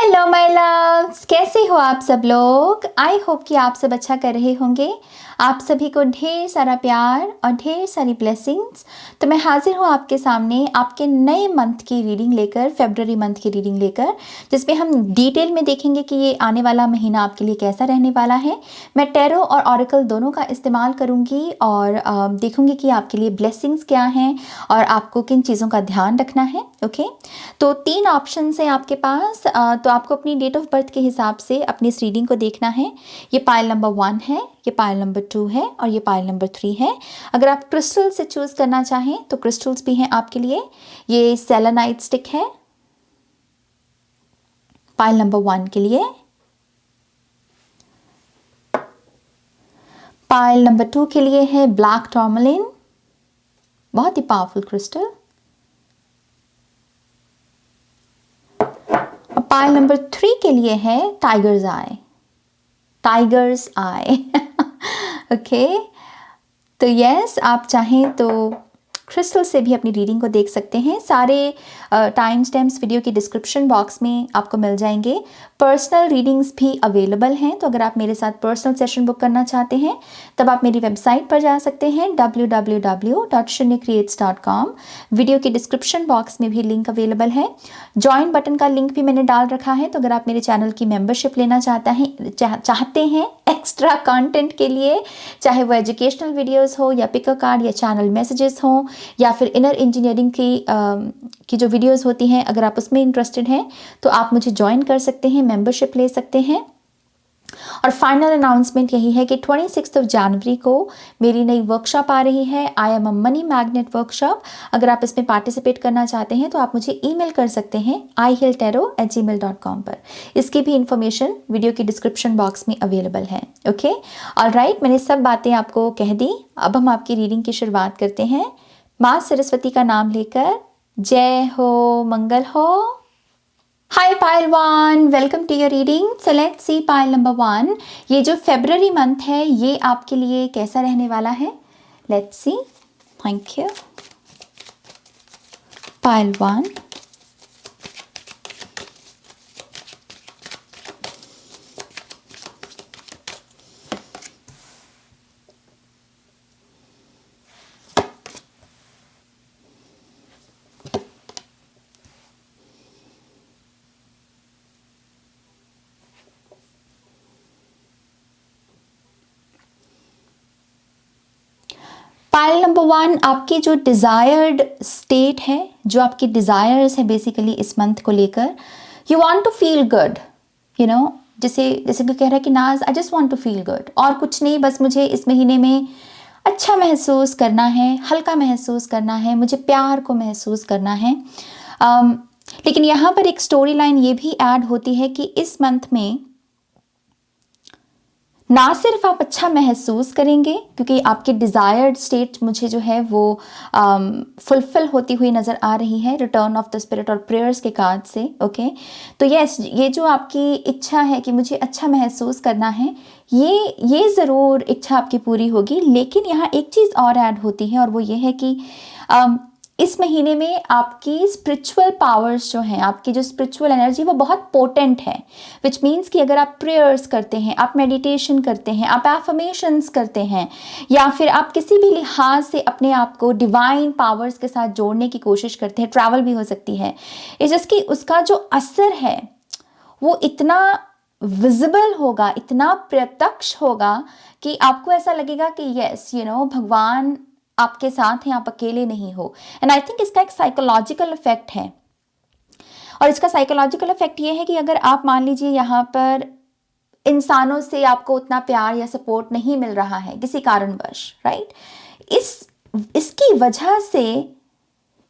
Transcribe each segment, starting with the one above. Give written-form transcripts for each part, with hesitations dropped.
Hello my loves, कैसे हो आप सब लोग। आई होप कि आप सब अच्छा कर रहे होंगे। आप सभी को ढेर सारा प्यार और ढेर सारी ब्लेसिंग्स। तो मैं हाजिर हूँ आपके सामने आपके नए मंथ की रीडिंग लेकर, फेब्रुअरी मंथ की रीडिंग लेकर, जिसमें हम डिटेल में देखेंगे कि ये आने वाला महीना आपके लिए कैसा रहने वाला है। मैं टैरो और ऑरेकल दोनों का इस्तेमाल करूँगी और देखूँगी कि आपके लिए ब्लेसिंग्स क्या हैं और आपको किन चीज़ों का ध्यान रखना है। ओके, तो 3 ऑप्शन है आपके पास। तो आपको अपनी डेट ऑफ बर्थ के हिसाब से अपनी इस रीडिंग को देखना है। ये पाइल नंबर 1 है, ये पाइल नंबर 2 है और ये पाइल नंबर 3 है। अगर आप क्रिस्टल से चूज़ करना चाहें तो क्रिस्टल्स भी हैं आपके लिए। ये सेलेनाइट स्टिक है पाइल नंबर 1 के लिए। पाइल नंबर 2 के लिए है ब्लैक टॉर्मलिन, बहुत ही पावरफुल क्रिस्टल। पाइल नंबर 3 के लिए है टाइगर्स आई, टाइगर्स आई। ओके, तो यस, आप चाहें तो क्रिस्टल से भी अपनी रीडिंग को देख सकते हैं। सारे टाइम स्टैम्प्स वीडियो की डिस्क्रिप्शन बॉक्स में आपको मिल जाएंगे। पर्सनल रीडिंग्स भी अवेलेबल हैं, तो अगर आप मेरे साथ पर्सनल सेशन बुक करना चाहते हैं तब आप मेरी वेबसाइट पर जा सकते हैं www.shunyacreates.com। वीडियो की डिस्क्रिप्शन बॉक्स में भी लिंक अवेलेबल है। ज्वाइन बटन का लिंक भी मैंने डाल रखा है, तो अगर आप मेरे चैनल की मेंबरशिप लेना चाहते हैं एक्स्ट्रा कंटेंट के लिए, चाहे वो एजुकेशनल वीडियोस हो या पिक अ कार्ड या चैनल मैसेजेस हो या फिर इनर इंजीनियरिंग की जो वीडियोस होती हैं, अगर आप उसमें इंटरेस्टेड हैं तो आप मुझे ज्वाइन कर सकते हैं, मेंबरशिप ले सकते हैं। और फाइनल अनाउंसमेंट यही है कि 26 जनवरी को मेरी नई वर्कशॉप आ रही है, I am a money magnet workshop. अगर आप इसमें पार्टिसिपेट करना चाहते हैं तो आप मुझे ईमेल कर सकते हैं ihealtarot@gmail.com पर। इसकी भी इंफॉर्मेशन वीडियो की डिस्क्रिप्शन बॉक्स में अवेलेबल है। ओके, ऑलराइट, मैंने सब बातें आपको कह दी। अब हम आपकी रीडिंग की शुरुआत करते हैं माँ सरस्वती का नाम लेकर। जय हो, मंगल हो। Hi pile 1, welcome to your reading. So let's see pile number 1, ये जो फेब्रुअरी मंथ है ये आपके लिए कैसा रहने वाला है। Let's see. Thank you. Pile 1, pile number 1, आपकी जो डिज़ायर्ड स्टेट है, जो आपकी डिज़ायर्स है बेसिकली इस मंथ को लेकर, you want to feel good, you know, जैसे कोई कह रहा है कि नाज I just want to feel good, और कुछ नहीं, बस मुझे इस महीने में अच्छा महसूस करना है, हल्का महसूस करना है, मुझे प्यार को महसूस करना है। लेकिन यहाँ पर एक स्टोरी लाइन ये भी ऐड होती है कि इस मंथ में ना सिर्फ आप अच्छा महसूस करेंगे, क्योंकि आपकी डिज़ायर्ड स्टेट मुझे जो है वो फुलफिल होती हुई नज़र आ रही है रिटर्न ऑफ द स्पिरिट और प्रेयर्स के कार्ड से। ओके, तो यस, ये जो आपकी इच्छा है कि मुझे अच्छा महसूस करना है, ये ज़रूर इच्छा आपकी पूरी होगी। लेकिन यहाँ एक चीज़ और ऐड होती है और वो ये है कि इस महीने में आपकी स्पिरिचुअल पावर्स जो हैं, आपकी जो स्पिरिचुअल एनर्जी वो बहुत पोटेंट है। विच मीन्स कि अगर आप प्रेयर्स करते हैं, आप मेडिटेशन करते हैं, आप एफर्मेशंस करते हैं, या फिर आप किसी भी लिहाज से अपने आप को डिवाइन पावर्स के साथ जोड़ने की कोशिश करते हैं, ट्रैवल भी हो सकती है, इस जिसकी उसका जो असर है वो इतना विजिबल होगा, इतना प्रत्यक्ष होगा कि आपको ऐसा लगेगा कि यस, यू नो, भगवान आपके साथ हैं, आप अकेले नहीं हो। एंड आई थिंक इसका एक साइकोलॉजिकल इफेक्ट है, और इसका साइकोलॉजिकल इफेक्ट ये है कि अगर आप मान लीजिए यहाँ पर इंसानों से आपको उतना प्यार या सपोर्ट नहीं मिल रहा है किसी कारणवश, राइट, इसकी वजह से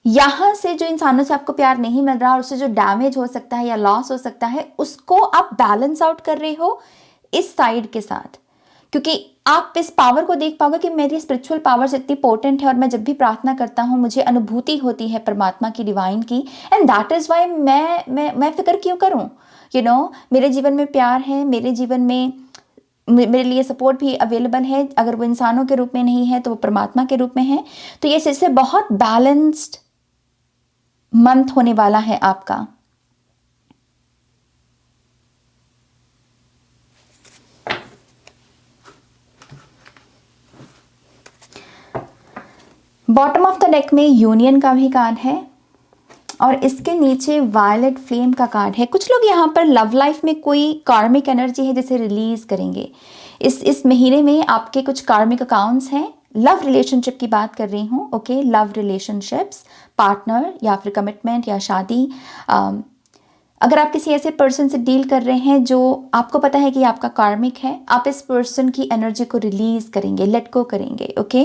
यहाँ से जो इंसानों से आपको प्यार नहीं मिल रहा और उससे जो डैमेज हो सकता है या लॉस हो सकता है, उसको आप बैलेंस आउट कर रहे हो इस साइड के साथ, क्योंकि आप इस पावर को देख पाओगे कि मेरी स्पिरिचुअल पावर्स इतनी पोटेंट है और मैं जब भी प्रार्थना करता हूँ मुझे अनुभूति होती है परमात्मा की, डिवाइन की। एंड दैट इज़ वाई मैं फिक्र क्यों करूँ, यू नो, मेरे जीवन में प्यार है, मेरे जीवन में मेरे लिए सपोर्ट भी अवेलेबल है। अगर वो इंसानों के रूप में नहीं है तो वो परमात्मा के रूप में है। तो ये इससे बहुत बैलेंस्ड मंथ होने वाला है आपका। बॉटम ऑफ द डेक में यूनियन का भी कार्ड है और इसके नीचे वायलेट फ्लेम का कार्ड है। कुछ लोग यहाँ पर लव लाइफ में कोई कार्मिक एनर्जी है जिसे रिलीज करेंगे। इस महीने में आपके कुछ कार्मिक अकाउंट्स हैं। लव रिलेशनशिप की बात कर रही हूँ, ओके, लव रिलेशनशिप्स, पार्टनर या फिर कमिटमेंट या शादी। अगर आप किसी ऐसे पर्सन से डील कर रहे हैं जो आपको पता है कि आपका कार्मिक है, आप इस पर्सन की एनर्जी को रिलीज करेंगे, लेट गो करेंगे, ओके।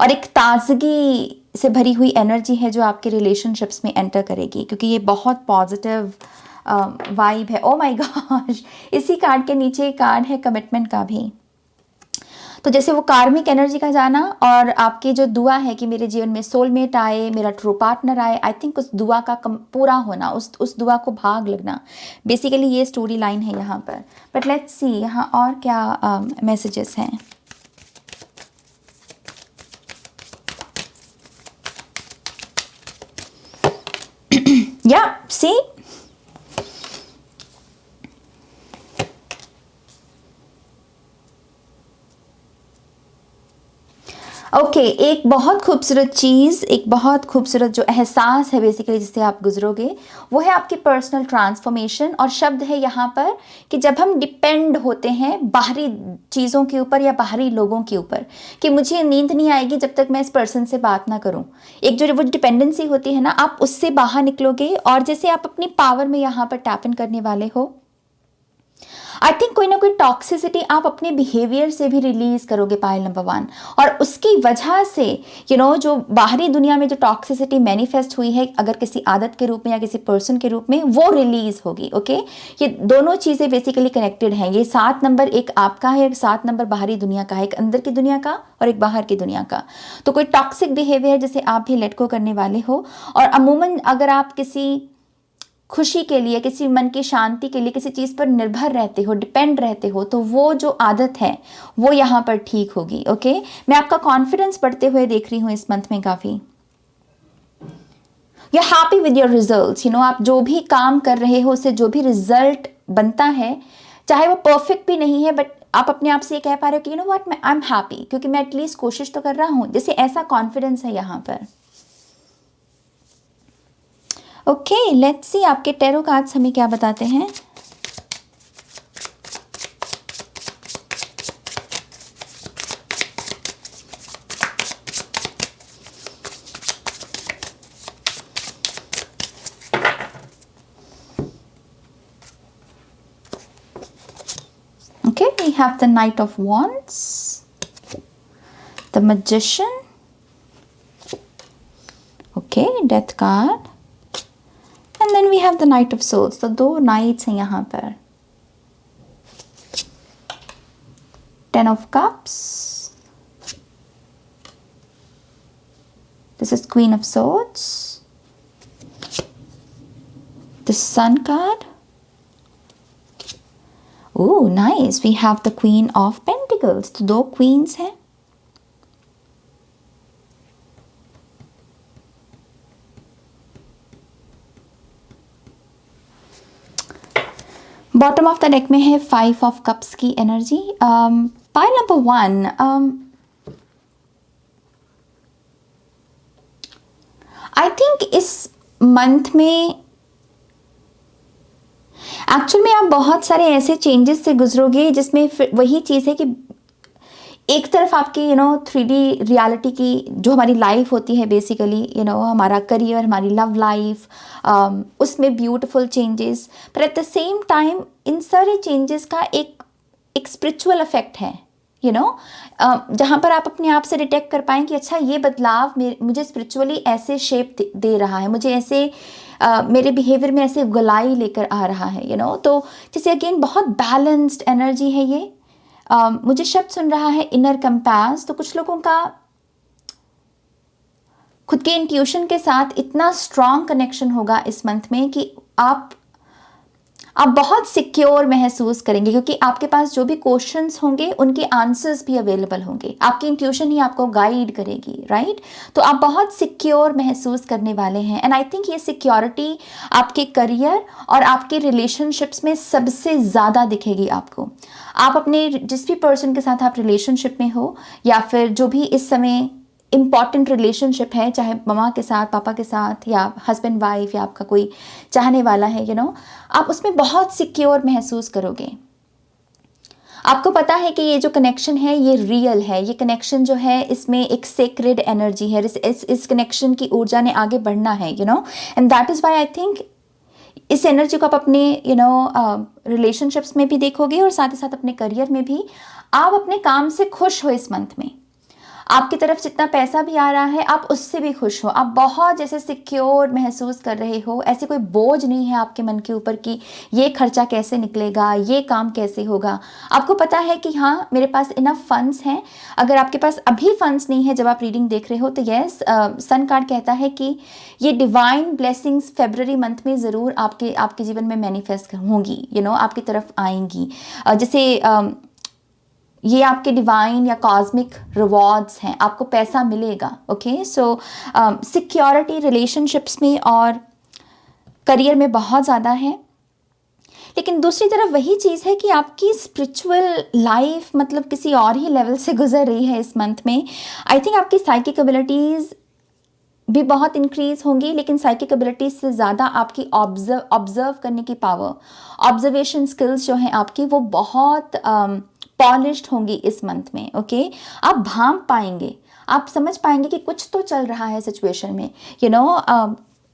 और एक ताजगी से भरी हुई एनर्जी है जो आपके रिलेशनशिप्स में एंटर करेगी, क्योंकि ये बहुत पॉजिटिव वाइब है। ओ माय गॉश, इसी कार्ड के नीचे एक कार्ड है कमिटमेंट का भी। तो जैसे वो कार्मिक एनर्जी का जाना और आपकी जो दुआ है कि मेरे जीवन में सोलमेट आए, मेरा ट्रू पार्टनर आए, आई थिंक उस दुआ का पूरा होना, उस दुआ को भाग लगना, बेसिकली ये स्टोरी लाइन है यहाँ पर। बट लेट्स सी यहाँ और क्या मैसेजेस हैं। या सी ओके, एक बहुत खूबसूरत चीज़, एक बहुत खूबसूरत जो एहसास है बेसिकली जिससे आप गुजरोगे, वो है आपकी पर्सनल ट्रांसफॉर्मेशन। और शब्द है यहाँ पर कि जब हम डिपेंड होते हैं बाहरी चीज़ों के ऊपर या बाहरी लोगों के ऊपर, कि मुझे नींद नहीं आएगी जब तक मैं इस पर्सन से बात ना करूँ, एक जो वो डिपेंडेंसी होती है ना, आप उससे बाहर निकलोगे और जैसे आप अपनी पावर में यहाँ पर टैप इन करने वाले हो। आई थिंक कोई ना कोई टॉक्सिसिटी आप अपने बिहेवियर से भी रिलीज करोगे, पायल नंबर 1। और उसकी वजह से जो बाहरी दुनिया में जो टॉक्सिसिटी मैनिफेस्ट हुई है, अगर किसी आदत के रूप में या किसी पर्सन के रूप में, वो रिलीज होगी, ओके। ये दोनों चीज़ें बेसिकली कनेक्टेड हैं। ये 7 नंबर एक आपका है, 7 नंबर बाहरी दुनिया का है, एक अंदर की दुनिया का और एक बाहर की दुनिया का। तो कोई टॉक्सिक बिहेवियर जिसे आप भी लेट गो करने वाले हो। और अमूमन अगर आप किसी खुशी के लिए, किसी मन की शांति के लिए किसी चीज़ पर निर्भर रहते हो, डिपेंड रहते हो, तो वो जो आदत है वो यहाँ पर ठीक होगी, ओके। मैं आपका कॉन्फिडेंस बढ़ते हुए देख रही हूँ इस मंथ में काफ़ी। You are happy with your results, आप जो भी काम कर रहे हो उससे जो भी रिजल्ट बनता है, चाहे वो परफेक्ट भी नहीं है, बट आप अपने आप से ये कह पा रहे हो कि व्हाट, आई एम हैप्पी, क्योंकि मैं एटलीस्ट कोशिश तो कर रहा हूँ। जैसे ऐसा कॉन्फिडेंस है यहाँ पर। ओके, लेट्स सी आपके टैरो कार्ड्स हमें क्या बताते हैं। Okay, we have the Knight of Wands, the Magician, okay, Death card, and then we have the Knight of Swords। तो 2 नाइट्स हैं यहाँ पर। 10 of Cups, this is Queen of Swords, the Sun card, oh nice, we have the Queen of Pentacles। तो 2 queen's हैं। Bottom of the deck में है 5 of cups की energy. Pile number 1, I think इस month में actual में आप बहुत सारे ऐसे चेंजेस से गुजरोगे जिसमें वही चीज़ है कि एक तरफ आपकी 3D रियलिटी की जो हमारी लाइफ होती है बेसिकली, हमारा करियर, हमारी लव लाइफ, उसमें ब्यूटीफुल चेंजेस, पर eight the same time in सारे चेंजेस का एक स्पिरिचुअल इफेक्ट है, जहाँ पर आप अपने आप से डिटेक्ट कर पाएँ कि अच्छा, ये बदलाव मुझे स्पिरिचुअली ऐसे शेप दे रहा है, मुझे ऐसे मेरे बिहेवियर में ऐसे गलाई लेकर आ रहा है, तो जैसे अगेन बहुत बैलेंस्ड एनर्जी है ये। मुझे शब्द सुन रहा है इनर कंपास। तो कुछ लोगों का खुद के इंट्यूशन के साथ इतना स्ट्रॉन्ग कनेक्शन होगा इस मंथ में कि आप बहुत सिक्योर महसूस करेंगे, क्योंकि आपके पास जो भी क्वेश्चंस होंगे उनके आंसर्स भी अवेलेबल होंगे। आपकी इंट्यूशन ही आपको गाइड करेगी, राइट। तो आप बहुत सिक्योर महसूस करने वाले हैं। एंड आई थिंक ये सिक्योरिटी आपके करियर और आपके रिलेशनशिप्स में सबसे ज़्यादा दिखेगी आपको। आप अपने जिस भी पर्सन के साथ आप रिलेशनशिप में हो, या फिर जो भी इस समय इम्पॉर्टेंट रिलेशनशिप है, चाहे ममा के साथ, पापा के साथ, या हस्बैंड वाइफ, या आपका कोई चाहने वाला है, आप उसमें बहुत सिक्योर महसूस करोगे। आपको पता है कि ये जो कनेक्शन है ये रियल है, ये कनेक्शन जो है इसमें एक सेक्रेड एनर्जी है, इस कनेक्शन की ऊर्जा ने आगे बढ़ना है, and that is why I think इस एनर्जी को आप अपने रिलेशनशिप्स में भी देखोगे, और साथ ही साथ अपने करियर में भी। आप अपने काम से खुश हो इस मंथ में, आपकी तरफ जितना पैसा भी आ रहा है आप उससे भी खुश हो, आप बहुत जैसे सिक्योर महसूस कर रहे हो, ऐसे कोई बोझ नहीं है आपके मन के ऊपर कि ये खर्चा कैसे निकलेगा, ये काम कैसे होगा। आपको पता है कि हाँ, मेरे पास इनफ फंड्स हैं। अगर आपके पास अभी फंड्स नहीं है जब आप रीडिंग देख रहे हो, तो यस, सन कार्ड कहता है कि ये डिवाइन ब्लेसिंग्स फरवरी मंथ में ज़रूर आपके जीवन में मैनिफेस्ट होंगी, आपकी तरफ आएंगी। जैसे ये आपके डिवाइन या कॉस्मिक रिवॉर्ड्स हैं, आपको पैसा मिलेगा। ओके, सो सिक्योरिटी रिलेशनशिप्स में और करियर में बहुत ज़्यादा है। लेकिन दूसरी तरफ वही चीज़ है कि आपकी स्पिरिचुअल लाइफ मतलब किसी और ही लेवल से गुजर रही है इस मंथ में। आई थिंक आपकी साइकिक एबिलिटीज़ भी बहुत इंक्रीज होंगी, लेकिन साइकिक एबिलिटीज से ज़्यादा आपकी ऑब्जर्व करने की पावर, ऑब्जर्वेशन स्किल्स जो हैं आपकी, वो बहुत पॉलिश्ड होंगी इस मंथ में। ओके, आप भांप पाएंगे, आप समझ पाएंगे कि कुछ तो चल रहा है सिचुएशन में।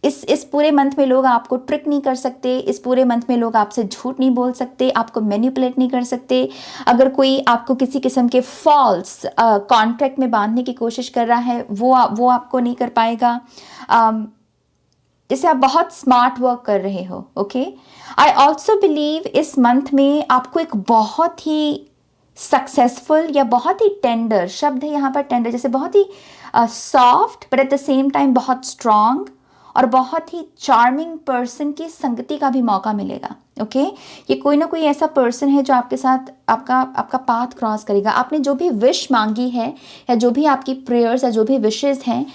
इस पूरे मंथ में लोग आपको ट्रिक नहीं कर सकते, इस पूरे मंथ में लोग आपसे झूठ नहीं बोल सकते, आपको मैनिपुलेट नहीं कर सकते। अगर कोई आपको किसी किस्म के फॉल्स कॉन्ट्रैक्ट में बांधने की कोशिश कर रहा है, वो आपको नहीं कर पाएगा। जैसे आप बहुत स्मार्ट वर्क कर रहे हो। ओके, आई ऑल्सो बिलीव इस मंथ में आपको एक बहुत ही सक्सेसफुल या बहुत ही टेंडर, शब्द है यहाँ पर टेंडर, जैसे बहुत ही soft but at the same time बहुत स्ट्रांग और बहुत ही चार्मिंग पर्सन की संगति का भी मौका मिलेगा। ओके, ये कोई ना कोई ऐसा पर्सन है जो आपके साथ आपका पाथ क्रॉस करेगा। आपने जो भी विश मांगी है या जो भी आपकी प्रेयर्स या जो भी विशेस हैं,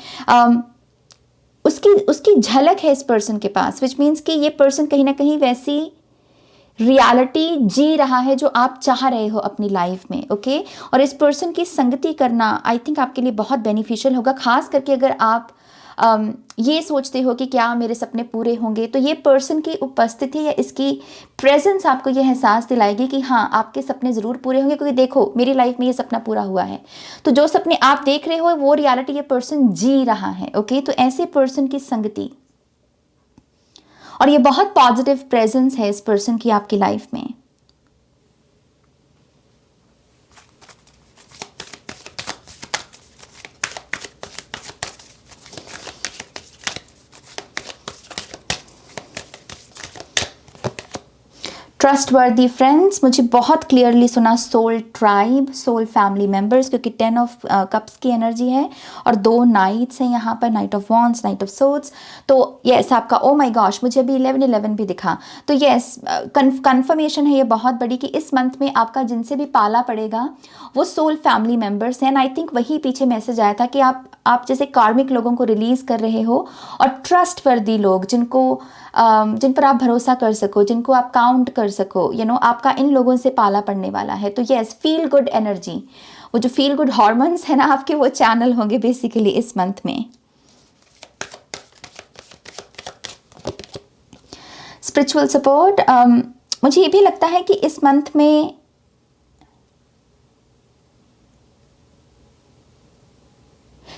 उसकी झलक है इस पर्सन के पास, विच मीन्स कि ये पर्सन कहीं ना कहीं वैसी रियलिटी जी रहा है जो आप चाह रहे हो अपनी लाइफ में। ओके, और इस पर्सन की संगति करना आई थिंक आपके लिए बहुत बेनिफिशियल होगा, खास करके अगर आप ये सोचते हो कि क्या मेरे सपने पूरे होंगे, तो ये पर्सन की उपस्थिति या इसकी प्रेजेंस आपको ये एहसास दिलाएगी कि हाँ, आपके सपने ज़रूर पूरे होंगे, क्योंकि देखो मेरी लाइफ में ये सपना पूरा हुआ है। तो जो सपने आप देख रहे हो वो रियलिटी ये पर्सन जी रहा है। ओके, तो ऐसे पर्सन की संगति, और ये बहुत पॉजिटिव प्रेजेंस है इस पर्सन की आपकी लाइफ में। ट्रस्ट वर्दी फ्रेंड्स, मुझे बहुत क्लियरली सुना soul tribe, soul family members, क्योंकि 10 ऑफ कप्स की एनर्जी है और 2 नाइट्स हैं यहाँ पर, night of wands, night of swords. तो यस, आपका ओ माय गॉश, मुझे अभी 11-11 भी दिखा। तो यस, कंफर्मेशन है ये बहुत बड़ी कि इस मंथ में आपका जिनसे भी पाला पड़ेगा वो सोल फैमिली मेंबर्स हैं। आई थिंक वही पीछे मैसेज आया था कि आप जैसे कार्मिक लोगों को रिलीज कर रहे हो, और ट्रस्ट वर्दी लोग जिन पर आप भरोसा कर सको, जिनको आप काउंट कर सको, आपका इन लोगों से पाला पड़ने वाला है। तो यस, फील गुड एनर्जी, वो जो फील गुड हॉर्मोन्स है ना आपके, वो चैनल होंगे बेसिकली इस मंथ में। स्पिरिचुअल सपोर्ट, मुझे ये भी लगता है कि इस मंथ में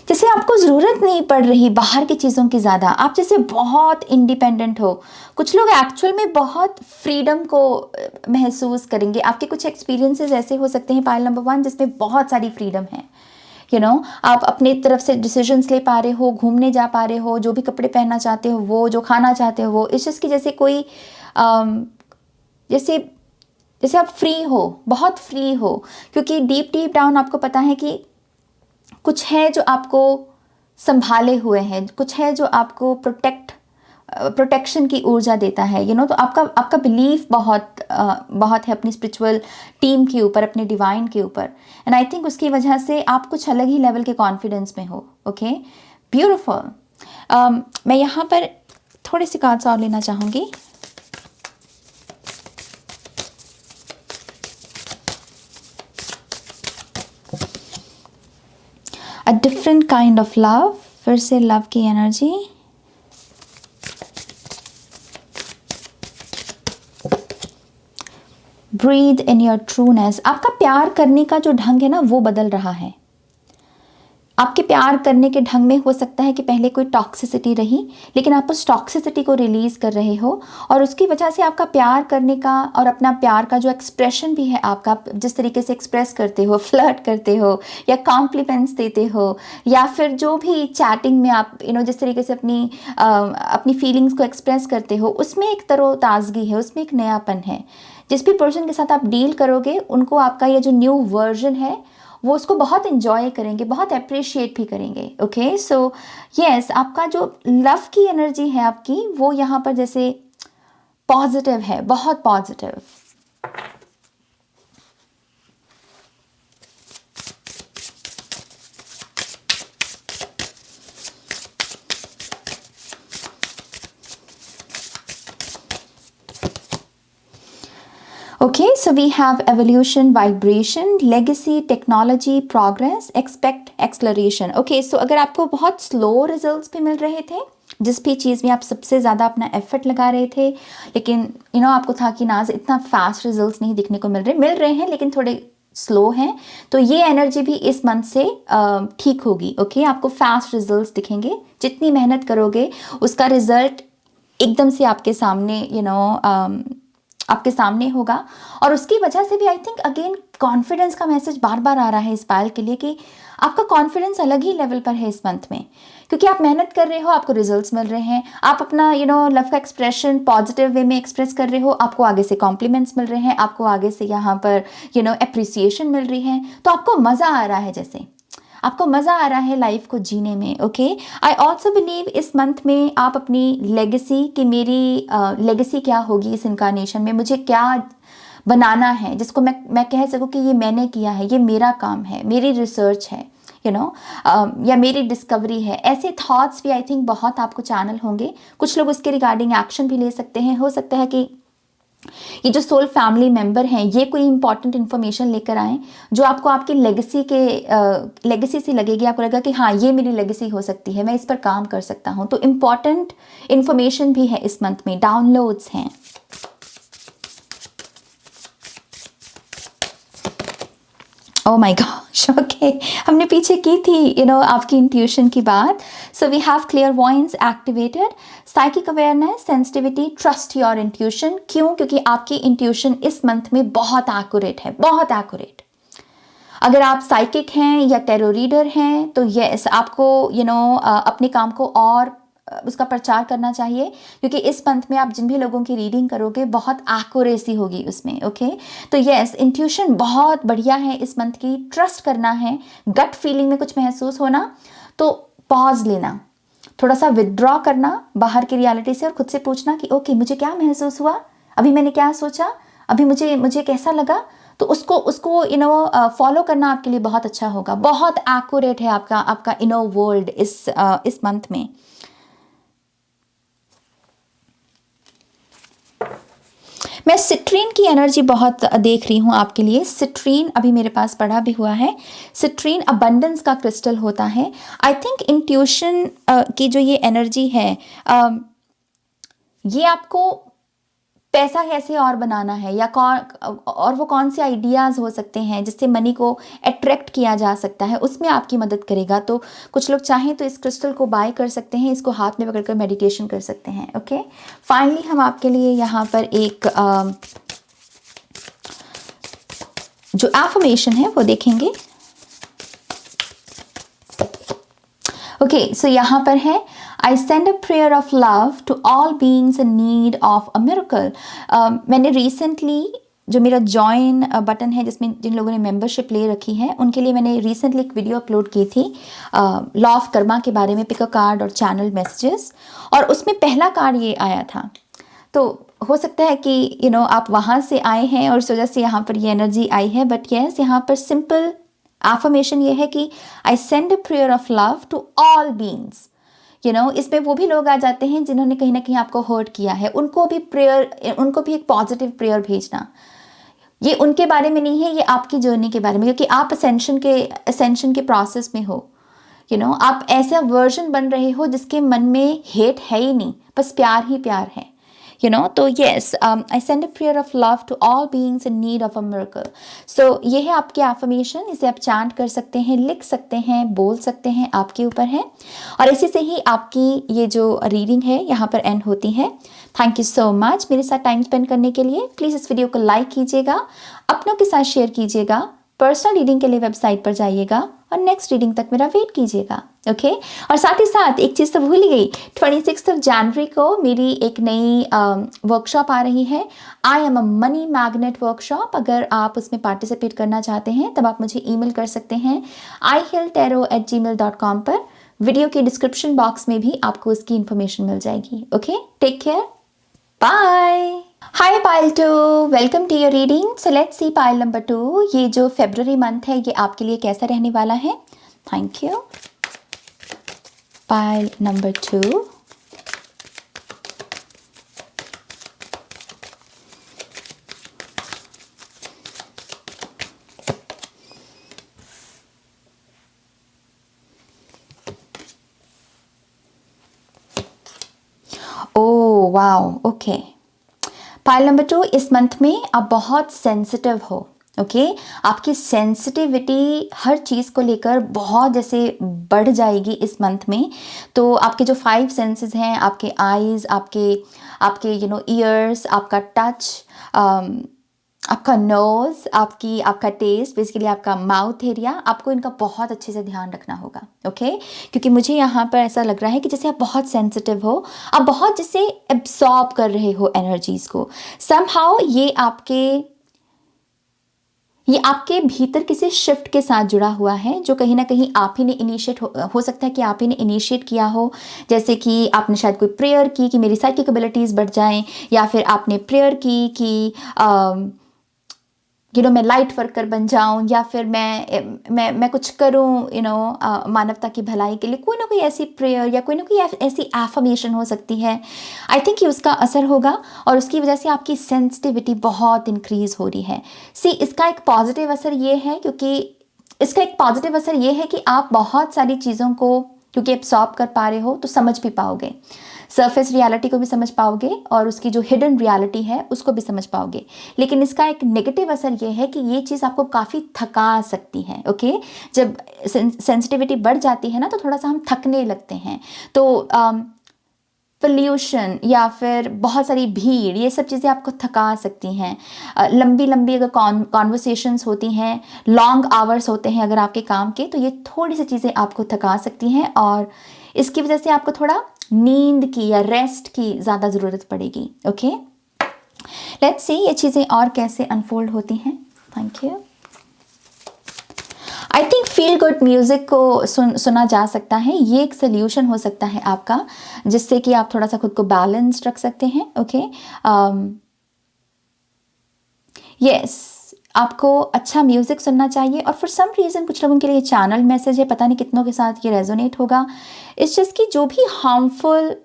जैसे आपको ज़रूरत नहीं पड़ रही बाहर की चीज़ों की ज़्यादा, आप जैसे बहुत इंडिपेंडेंट हो। कुछ लोग एक्चुअल में बहुत फ्रीडम को महसूस करेंगे। आपके कुछ एक्सपीरियंसेस ऐसे हो सकते हैं पाइल नंबर 1 जिसमें बहुत सारी फ्रीडम है। आप अपनी तरफ से डिसीजंस ले पा रहे हो, घूमने जा पा रहे हो, जो भी कपड़े पहनना चाहते हो वो, जो खाना चाहते हो वो, इस चीज़ की जैसे कोई जैसे आप फ्री हो, बहुत फ्री हो, क्योंकि डीप डाउन आपको पता है कि कुछ है जो आपको संभाले हुए हैं, कुछ है जो आपको प्रोटेक्शन की ऊर्जा देता है। तो आपका बिलीफ बहुत है अपनी स्पिरिचुअल टीम के ऊपर, अपने डिवाइन के ऊपर, एंड आई थिंक उसकी वजह से आप कुछ अलग ही लेवल के कॉन्फिडेंस में हो। Okay, beautiful. मैं यहाँ पर थोड़े से कार्ड्स और लेना चाहूँगी। A different kind of love, फिर से लव की energy. Breathe in your trueness. आपका प्यार करने का जो ढंग है ना वो बदल रहा है। आपके प्यार करने के ढंग में हो सकता है कि पहले कोई टॉक्सिसिटी रही, लेकिन आप उस टॉक्सिसिटी को रिलीज कर रहे हो और उसकी वजह से आपका प्यार करने का और अपना प्यार का जो एक्सप्रेशन भी है आपका, जिस तरीके से एक्सप्रेस करते हो, फ्लर्ट करते हो या कॉम्प्लीमेंट्स देते हो, या फिर जो भी चैटिंग में आप जिस तरीके से अपनी फीलिंग्स को एक्सप्रेस करते हो, उसमें एक तरोताज़गी है, उसमें एक नयापन है। जिस भी पर्सन के साथ आप डील करोगे उनको आपका ये जो न्यू वर्जन है वो उसको बहुत इन्जॉय करेंगे, बहुत अप्रिशिएट भी करेंगे। ओके, सो यस, आपका जो लव की एनर्जी है आपकी वो यहाँ पर जैसे पॉजिटिव है, बहुत positive. Okay, so we have evolution, vibration, legacy, technology, progress, expect acceleration. Okay, so अगर आपको बहुत slow results भी मिल रहे थे, जिस भी चीज़ में आप सबसे ज़्यादा अपना एफर्ट लगा रहे थे, लेकिन आपको था कि नाज इतना फास्ट रिजल्ट्स नहीं दिखने को मिल रहे हैं लेकिन थोड़े स्लो हैं, तो ये एनर्जी भी इस मंथ से ठीक होगी। ओके, आपको फास्ट रिजल्ट्स दिखेंगे। जितनी मेहनत करोगे उसका रिजल्ट एकदम से आपके सामने आपके सामने होगा। और उसकी वजह से भी आई थिंक अगेन कॉन्फिडेंस का मैसेज बार बार आ रहा है इस पायल के लिए कि आपका कॉन्फिडेंस अलग ही लेवल पर है इस मंथ में, क्योंकि आप मेहनत कर रहे हो, आपको रिजल्ट्स मिल रहे हैं, आप अपना लव का एक्सप्रेशन पॉजिटिव वे में एक्सप्रेस कर रहे हो, आपको आगे से कॉम्प्लीमेंट्स मिल रहे हैं, आपको आगे से यहाँ पर अप्रिसिएशन मिल रही है, तो आपको मज़ा आ रहा है, जैसे आपको मज़ा आ रहा है लाइफ को जीने में। ओके, आई ऑल्सो बिलीव इस मंथ में आप अपनी लेगेसी कि मेरी लेगेसी क्या होगी इस इनकारनेशन में, मुझे क्या बनाना है जिसको मैं कह सकूँ कि ये मैंने किया है, ये मेरा काम है, मेरी रिसर्च है, या मेरी डिस्कवरी है। ऐसे थॉट्स भी आई थिंक बहुत आपको चैनल होंगे। कुछ लोग उसके रिगार्डिंग एक्शन भी ले सकते हैं। हो सकता है कि ये जो सोल फैमिली मेंबर हैं ये कोई इंपॉर्टेंट इन्फॉर्मेशन लेकर आए जो आपको आपकी लेगेसी से लगेगी, आपको लगेगा कि हाँ ये मेरी लेगेसी हो सकती है, मैं इस पर काम कर सकता हूँ। तो इम्पॉर्टेंट इन्फॉर्मेशन भी है इस मंथ में, डाउनलोड्स हैं। ओ माय गॉश, ओके, हमने पीछे की थी आपकी इंट्यूशन की बात। So we have clairvoyance activated, psychic awareness, sensitivity, trust your intuition. क्यों? क्योंकि आपकी इंट्यूशन इस मंथ में बहुत एक्यूरेट है, बहुत एक्यूरेट। अगर आप साइकिक हैं या टैरो रीडर हैं तो यस, आपको अपने काम को और उसका प्रचार करना चाहिए, क्योंकि इस मंथ में आप जिन भी लोगों की रीडिंग करोगे बहुत एक्यूरेसी होगी उसमें। ओके, तो यस, इंट्यूशन बहुत बढ़िया है इस मंथ की। ट्रस्ट करना है, गट फीलिंग में कुछ महसूस होना तो पॉज लेना, थोड़ा सा विदड्रॉ करना बाहर की रियलिटी से और खुद से पूछना कि ओके मुझे क्या महसूस हुआ, अभी मैंने क्या सोचा, अभी मुझे कैसा लगा, तो उसको फॉलो करना आपके लिए बहुत अच्छा होगा। बहुत एक्यूरेट है आपका इनर वर्ल्ड इस मंथ में। मैं सिट्रीन की एनर्जी बहुत देख रही हूँ आपके लिए। सिट्रीन अभी मेरे पास पड़ा भी हुआ है। सिट्रीन अबंडेंस का क्रिस्टल होता है। आई थिंक इंट्यूशन की जो ये एनर्जी है, ये आपको पैसा कैसे और बनाना है या वो कौन से आइडियाज़ हो सकते हैं जिससे मनी को अट्रैक्ट किया जा सकता है, उसमें आपकी मदद करेगा। तो कुछ लोग चाहें तो इस क्रिस्टल को बाय कर सकते हैं, इसको हाथ में पकड़कर मेडिटेशन कर सकते हैं। ओके, फाइनली हम आपके लिए यहाँ पर एक जो एफर्मेशन है वो देखेंगे। ओके, सो यहाँ पर है, I send a prayer of love to all beings in need of a miracle. मैंने रिसेंटली जो मेरा जॉइन बटन है जिसमें जिन लोगों ने मेंबरशिप ले रखी है उनके लिए मैंने रिसेंटली एक वीडियो अपलोड की थी लॉ ऑफ कर्मा के बारे में, पिक अ कार्ड और चैनल मैसेजेस, और उसमें पहला कार्ड ये आया था। तो हो सकता है कि आप वहाँ से आए हैं और इस वजह से यहाँ पर ये एनर्जी आई है। बट यस, यहाँ पर सिंपल एफर्मेशन ये है कि I send a prayer of love to all beings. इसमें वो भी लोग आ जाते हैं जिन्होंने कहीं ना कहीं आपको हर्ट किया है, उनको भी एक पॉजिटिव प्रेयर भेजना। ये उनके बारे में नहीं है, ये आपकी जर्नी के बारे में, क्योंकि आप असेंशन के प्रोसेस में हो। आप ऐसा वर्जन बन रहे हो जिसके मन में हेट है ही नहीं, बस प्यार ही प्यार है। तो yes, I send a prayer of love to all beings in need of a miracle. So ये है आपकी एफर्मेशन, इसे आप चांट कर सकते हैं, लिख सकते हैं, बोल सकते हैं, आपके ऊपर है। और इसी से ही आपकी ये जो रीडिंग है यहाँ पर एंड होती है। थैंक यू सो मच मेरे साथ टाइम स्पेंड करने के लिए। प्लीज़ इस वीडियो को लाइक कीजिएगा, अपनों के साथ शेयर कीजिएगा, पर्सनल रीडिंग के लिए वेबसाइट पर जाइएगा और नेक्स्ट रीडिंग तक मेरा वेट कीजिएगा। ओके और साथ ही साथ एक चीज़ तो भूल ही गई, 26 जनवरी को मेरी एक नई वर्कशॉप आ रही है, I am a money magnet workshop. अगर आप उसमें पार्टिसिपेट करना चाहते हैं तब आप मुझे ईमेल कर सकते हैं ihilltarot@gmail.com पर। वीडियो के डिस्क्रिप्शन बॉक्स में भी आपको उसकी इन्फॉर्मेशन मिल जाएगी। Okay, take care, bye. Hi pile 2, welcome to your reading. So let's see pile number 2, ये जो फेब्रुअरी मंथ है ये आपके लिए कैसा रहने वाला है। Thank you. Pile number 2, oh wow, okay. Pile number 2, इस मंथ में आप बहुत सेंसिटिव हो। ओके आपकी सेंसिटिविटी हर चीज़ को लेकर बहुत जैसे बढ़ जाएगी इस मंथ में। तो आपके जो 5 सेंसेस हैं, आपके आईज़, आपके आपके ईयर्स, आपका टच, आपका नोज़, आपका टेस्ट, बेसिकली आपका माउथ एरिया, आपको इनका बहुत अच्छे से ध्यान रखना होगा। ओके क्योंकि मुझे यहाँ पर ऐसा लग रहा है कि जैसे आप बहुत सेंसिटिव हो, आप बहुत जैसे एब्सॉर्ब कर रहे हो एनर्जीज़ को। समहाउ ये आपके भीतर किसी शिफ्ट के साथ जुड़ा हुआ है जो कहीं ना कहीं आप ही ने इनिशिएट हो सकता है कि आप ही ने इनिशिएट किया हो। जैसे कि आपने शायद कोई प्रेयर की कि मेरी साइकिक एबिलिटीज़ बढ़ जाएं, या फिर आपने प्रेयर की कि मैं लाइट वर्कर बन जाऊं, या फिर मैं कुछ करूं मानवता की भलाई के लिए। कोई ना कोई ऐसी प्रेयर या कोई ना कोई ऐसी एफर्मेशन हो सकती है। आई थिंक कि उसका असर होगा और उसकी वजह से आपकी सेंसिटिविटी बहुत इंक्रीज हो रही है। इसका एक पॉजिटिव असर ये है कि आप बहुत सारी चीज़ों को क्योंकि एब्सॉर्ब कर पा रहे हो तो समझ भी पाओगे, सरफेस रियलिटी को भी समझ पाओगे और उसकी जो हिडन रियलिटी है उसको भी समझ पाओगे। लेकिन इसका एक नेगेटिव असर ये है कि ये चीज़ आपको काफ़ी थका सकती है। ओके जब सेंसिटिविटी बढ़ जाती है ना तो थोड़ा सा हम थकने लगते हैं। तो पोल्यूशन या फिर बहुत सारी भीड़, ये सब चीज़ें आपको थका सकती हैं। लंबी लंबी अगर कॉन्वर्सेशंस होती हैं, लॉन्ग आवर्स होते हैं अगर आपके काम के, तो ये थोड़ी सी चीज़ें आपको थका सकती हैं और इसकी वजह से आपको थोड़ा नींद की या रेस्ट की ज़्यादा ज़रूरत पड़ेगी। ओके लेट्स सी ये चीज़ें और कैसे अनफोल्ड होती हैं। Thank you. I think feel good music को सुना जा सकता है, ये एक सोल्यूशन हो सकता है आपका, जिससे कि आप थोड़ा सा खुद को बैलेंस्ड रख सकते हैं। ओके यस आपको अच्छा म्यूज़िक सुनना चाहिए। और फॉर सम रीज़न कुछ लोगों के लिए चैनल मैसेज है, पता नहीं कितनों के साथ ये रेजोनेट होगा। इट्स जस्ट कि जो भी हार्मफुल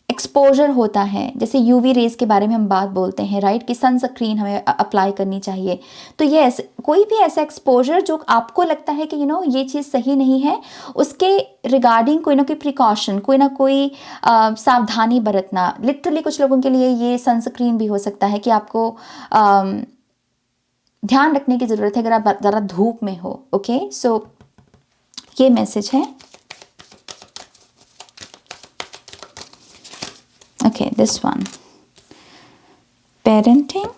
एक्सपोजर होता है, जैसे यूवी रेज के बारे में हम बात बोलते हैं राइट, कि सनस्क्रीन हमें अप्लाई करनी चाहिए। तो यस कोई भी ऐसा एक्सपोजर जो आपको लगता है कि ये चीज़ सही नहीं है, उसके रिगार्डिंग कोई ना कोई प्रिकॉशन, कोई ना कोई सावधानी बरतना। लिटरली कुछ लोगों के लिए ये सनस्क्रीन भी हो सकता है कि आपको ध्यान रखने की ज़रूरत है अगर आप ज़रा धूप में हो। ओके सो ये मैसेज है। Okay, this one. Parenting,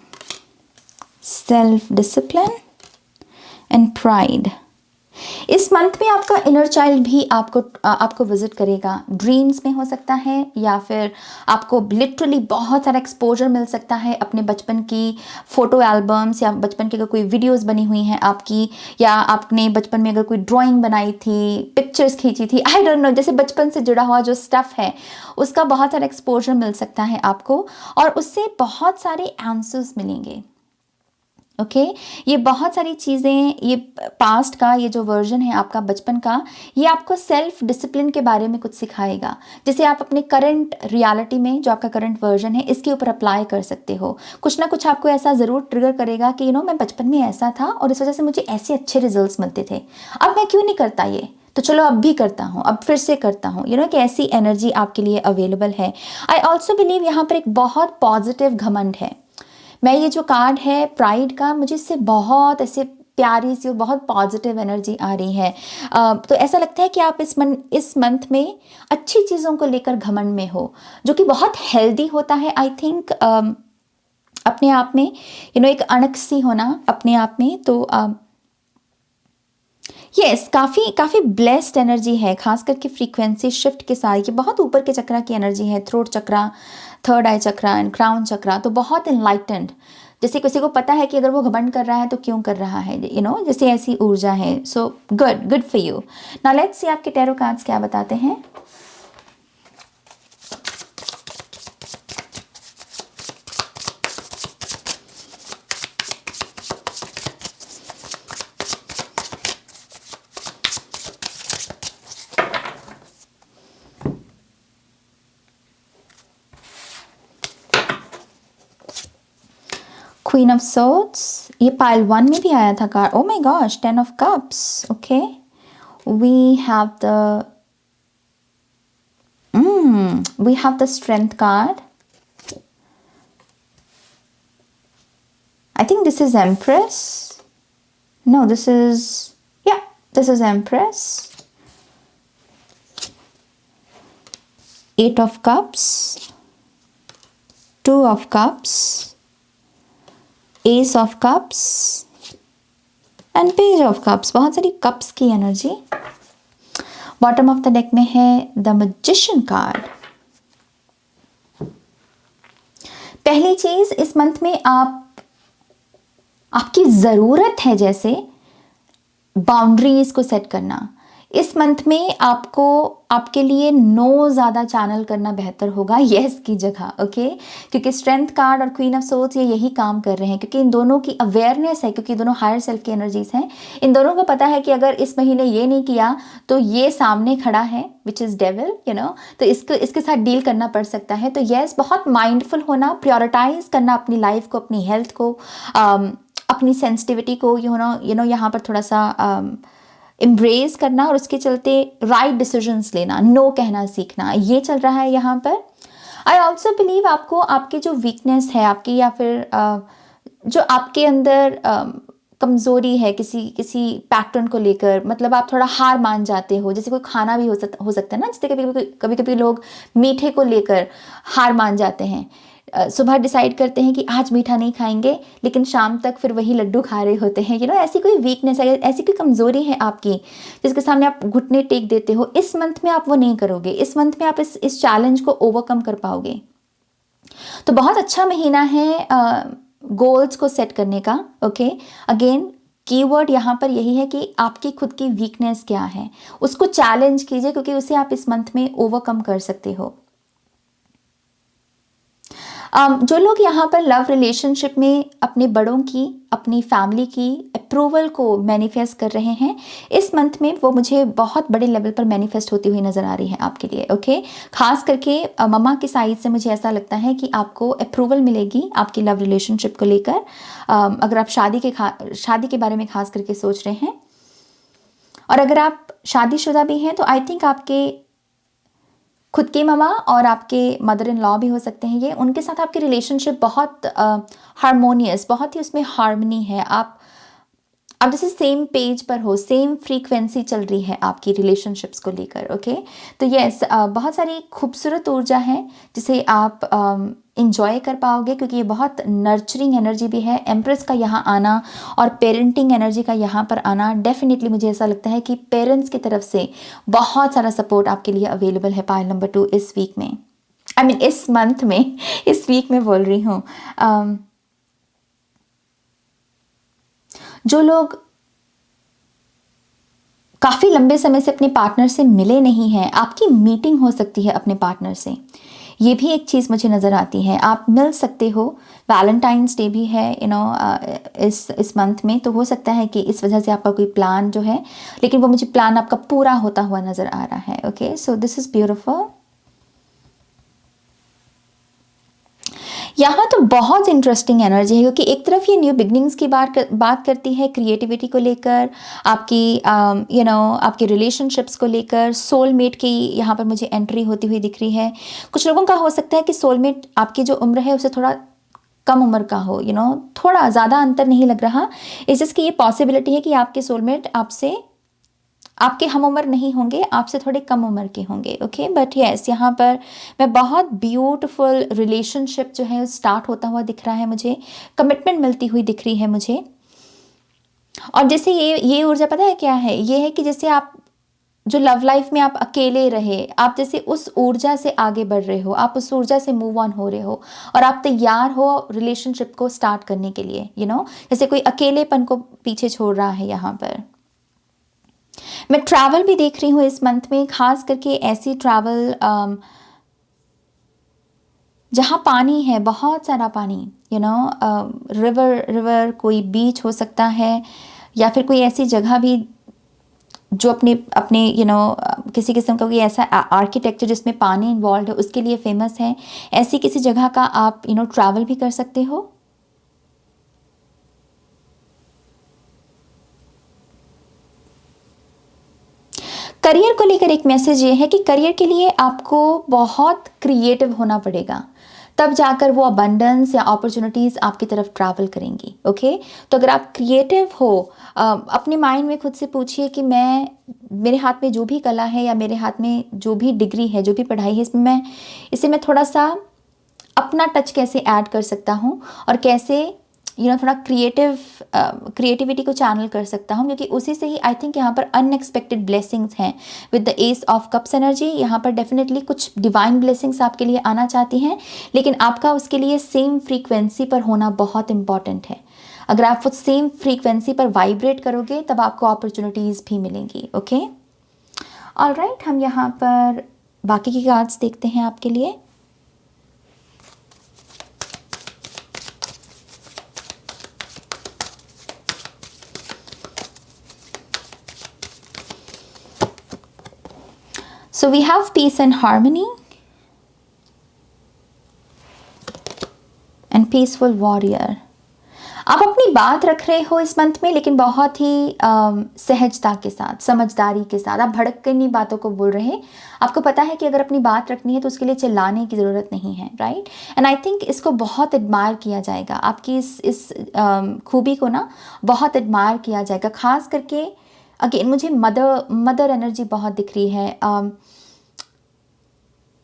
self-discipline and pride. इस मंथ में आपका इनर चाइल्ड भी आपको विजिट करेगा। ड्रीम्स में हो सकता है या फिर आपको लिटरली बहुत सारा एक्सपोजर मिल सकता है अपने बचपन की फ़ोटो एल्बम्स, या बचपन की अगर कोई वीडियोस बनी हुई हैं आपकी, या आपने बचपन में अगर कोई ड्राइंग बनाई थी, पिक्चर्स खींची थी, आई डोंट नो, जैसे बचपन से जुड़ा हुआ जो स्टफ़ है उसका बहुत सारा एक्सपोजर मिल सकता है आपको और उससे बहुत सारे आंसर्स मिलेंगे। ओके ये बहुत सारी चीज़ें, ये पास्ट का ये जो वर्जन है आपका बचपन का, ये आपको सेल्फ डिसिप्लिन के बारे में कुछ सिखाएगा, जिसे आप अपने करंट रियलिटी में जो आपका करंट वर्जन है इसके ऊपर अप्लाई कर सकते हो। कुछ ना कुछ आपको ऐसा ज़रूर ट्रिगर करेगा कि मैं बचपन में ऐसा था और इस वजह से मुझे ऐसे अच्छे रिजल्ट्स मिलते थे, अब मैं क्यों नहीं करता ये। तो चलो अब भी करता हूँ, अब फिर से करता हूँ, यू नो कि ऐसी एनर्जी आपके लिए अवेलेबल है। आई ऑल्सो बिलीव यहाँ पर एक बहुत पॉजिटिव घमंड है। मैं ये जो कार्ड है प्राइड का, मुझे इससे बहुत ऐसे प्यारी सी और बहुत पॉजिटिव एनर्जी आ रही है। तो ऐसा लगता है कि आप इस मंथ में अच्छी चीज़ों को लेकर घमंड में हो, जो कि बहुत हेल्दी होता है आई थिंक। अपने आप में यू नो एक अणक सी होना अपने आप में, तो यस काफ़ी काफ़ी ब्लेस्ड एनर्जी है, खास करके फ्रीक्वेंसी शिफ्ट के साथ। ये बहुत ऊपर के चक्रा की एनर्जी है, throat chakra, third eye chakra and crown chakra, तो बहुत इनलाइटेंड। जैसे किसी को पता है कि अगर वो घमंड कर रहा है तो क्यों कर रहा है, यू नो जैसे ऐसी ऊर्जा है। So good good for you. Now let's see आपके टैरो कार्ड्स क्या बताते हैं। क्वीन ऑफ सोर्ड्स, ये पाइल 1 में भी आया था card. Oh my gosh, 10 of cups. Okay, we have the strength card. I think this is empress. No, this is empress. 8 of cups, 2 of cups, Ace of cups and page of cups. बहुत सारी cups की energy. Bottom of the deck में है the magician card. पहली चीज, इस month में आपकी जरूरत है जैसे बाउंड्रीज को सेट करना। इस मंथ में आपको आपके लिए नो ज़्यादा चैनल करना बेहतर होगा येस की जगह। ओके, क्योंकि स्ट्रेंथ कार्ड और क्वीन ऑफ सोर्ड्स ये यही काम कर रहे हैं, क्योंकि इन दोनों की अवेयरनेस है, क्योंकि दोनों हायर सेल्फ की एनर्जीज हैं। इन दोनों को पता है कि अगर इस महीने ये नहीं किया तो ये सामने खड़ा है which is devil, you know, तो इसके साथ डील करना पड़ सकता है। तो येस, बहुत माइंडफुल होना, प्रायोरिटाइज करना अपनी लाइफ को, अपनी हेल्थ को, अपनी सेंसिटिविटी को, यू नो यहाँ पर थोड़ा सा एम्ब्रेस करना, और उसके चलते राइट डिसीजंस लेना, नो कहना सीखना, ये चल रहा है यहाँ पर। आई ऑल्सो बिलीव आपको आपकी जो वीकनेस है आपकी, या फिर जो आपके अंदर कमज़ोरी है किसी पैटर्न को लेकर, मतलब आप थोड़ा हार मान जाते हो। जैसे कोई खाना भी हो सकता है ना, जैसे कभी कभी लोग मीठे को लेकर हार मान जाते हैं। सुबह डिसाइड करते हैं कि आज मीठा नहीं खाएंगे, लेकिन शाम तक फिर वही लड्डू खा रहे होते हैं। यू नो, ऐसी कोई वीकनेस है, ऐसी कोई कमज़ोरी है आपकी जिसके सामने आप घुटने टेक देते हो। इस मंथ में आप वो नहीं करोगे। इस मंथ में आप इस चैलेंज को ओवरकम कर पाओगे। तो बहुत अच्छा महीना है गोल्स को सेट करने का। ओके, अगेन कीवर्ड यहाँ पर यही है कि आपकी खुद की वीकनेस क्या है, उसको चैलेंज कीजिए, क्योंकि उसे आप इस मंथ में ओवरकम कर सकते हो। जो लोग यहाँ पर लव रिलेशनशिप में अपने बड़ों की, अपनी फैमिली की अप्रूवल को मैनिफेस्ट कर रहे हैं, इस मंथ में वो मुझे बहुत बड़े लेवल पर मैनिफेस्ट होती हुई नज़र आ रही है आपके लिए। ओके, खास करके मम्मा की साइड से मुझे ऐसा लगता है कि आपको अप्रूवल मिलेगी आपकी लव रिलेशनशिप को लेकर। अगर आप शादी के बारे में खास करके सोच रहे हैं, और अगर आप शादीशुदा भी हैं, तो आई थिंक आपके खुद के मामा और आपके मदर इन लॉ भी हो सकते हैं, ये उनके साथ आपकी रिलेशनशिप बहुत हारमोनियस, बहुत ही उसमें हार्मनी है। आप जैसे सेम पेज पर हो, सेम फ्रीक्वेंसी चल रही है आपकी रिलेशनशिप्स को लेकर। ओके, तो यस, बहुत सारी खूबसूरत ऊर्जा है जिसे आप इंजॉय कर पाओगे, क्योंकि ये बहुत नर्चरिंग एनर्जी भी है। एम्प्रेस का यहाँ आना और पेरेंटिंग एनर्जी का यहाँ पर आना, डेफिनेटली मुझे ऐसा लगता है कि पेरेंट्स की तरफ से बहुत सारा सपोर्ट आपके लिए अवेलेबल है पाइल नंबर 2 इस वीक में। आई मीन इस मंथ में, इस वीक में बोल रही हूँ। जो लोग काफ़ी लंबे समय से अपने पार्टनर से मिले नहीं हैं, आपकी मीटिंग हो सकती है अपने पार्टनर से। ये भी एक चीज़ मुझे नज़र आती है, आप मिल सकते हो। वैलेंटाइंस डे भी है यू नो इस मंथ में, तो हो सकता है कि इस वजह से आपका कोई प्लान जो है, लेकिन वो मुझे प्लान आपका पूरा होता हुआ नज़र आ रहा है। Okay, so this is beautiful. यहाँ तो बहुत इंटरेस्टिंग एनर्जी है, क्योंकि एक तरफ ये न्यू बिगनिंग्स की बात करती है, क्रिएटिविटी को लेकर, आपकी आपके रिलेशनशिप्स को लेकर, सोलमेट की यहाँ पर मुझे एंट्री होती हुई दिख रही है। कुछ लोगों का हो सकता है कि सोलमेट आपकी जो उम्र है उससे थोड़ा कम उम्र का हो, थोड़ा ज़्यादा अंतर नहीं लग रहा। इस जिसकी ये पॉसिबिलिटी है कि आपके सोलमेट आपके हम उम्र नहीं होंगे, आपसे थोड़े कम उम्र के होंगे। ओके, बट यस, यहाँ पर मैं बहुत ब्यूटीफुल रिलेशनशिप जो है स्टार्ट होता हुआ दिख रहा है मुझे, कमिटमेंट मिलती हुई दिख रही है मुझे। और जैसे ये ऊर्जा पता है क्या है, ये है कि जैसे आप जो लव लाइफ में आप अकेले रहे, आप जैसे उस ऊर्जा से आगे बढ़ रहे हो, आप उस ऊर्जा से मूव ऑन हो रहे हो और आप तैयार हो रिलेशनशिप को स्टार्ट करने के लिए, जैसे कोई अकेलेपन को पीछे छोड़ रहा है। यहाँ पर मैं ट्रैवल भी देख रही हूँ इस मंथ में, खास करके ऐसी ट्रैवल जहाँ पानी है, बहुत सारा पानी, रिवर, कोई बीच हो सकता है, या फिर कोई ऐसी जगह भी जो अपने अपने किसी किस्म का कोई ऐसा आर्किटेक्चर जिसमें पानी इन्वॉल्व है उसके लिए फेमस है। ऐसी किसी जगह का आप ट्रैवल भी कर सकते हो। करियर को लेकर एक मैसेज ये है कि करियर के लिए आपको बहुत क्रिएटिव होना पड़ेगा, तब जाकर वो अबंडेंस या अपॉर्चुनिटीज़ आपकी तरफ ट्रैवल करेंगी। ओके, तो अगर आप क्रिएटिव हो, अपने माइंड में खुद से पूछिए कि मेरे हाथ में जो भी कला है या मेरे हाथ में जो भी डिग्री है, जो भी पढ़ाई है, इसे मैं थोड़ा सा अपना टच कैसे ऐड कर सकता हूँ और कैसे थोड़ा क्रिएटिविटी को चैनल कर सकता हूँ, क्योंकि उसी से ही आई थिंक यहाँ पर अनएक्सपेक्टेड ब्लेसिंग्स हैं। With the S of cups energy, यहाँ पर डेफिनेटली कुछ डिवाइन ब्लेसिंग्स आपके लिए आना चाहती हैं, लेकिन आपका उसके लिए सेम फ्रीक्वेंसी पर होना बहुत इंपॉर्टेंट है। अगर आप वो सेम फ्रीक्वेंसी पर वाइब्रेट करोगे तब आपको अपॉर्चुनिटीज़ भी मिलेंगी। ओके, ऑलराइट, हम यहाँ पर बाकी की कार्ड्स देखते हैं आपके लिए। So we have peace and harmony and peaceful warrior. आप अपनी बात रख रहे हो इस मंथ में, लेकिन बहुत ही सहजता के साथ, समझदारी के साथ। आप भड़क कर नहीं बातों को बोल रहे। आपको पता है कि अगर अपनी बात रखनी है तो उसके लिए चिल्लाने की ज़रूरत नहीं है, राइट? एंड आई थिंक इसको बहुत एडमायर किया जाएगा, आपकी इस खूबी को ना बहुत एडमायर किया जाएगा। खास करके अगेन मुझे मदर एनर्जी बहुत दिख रही है।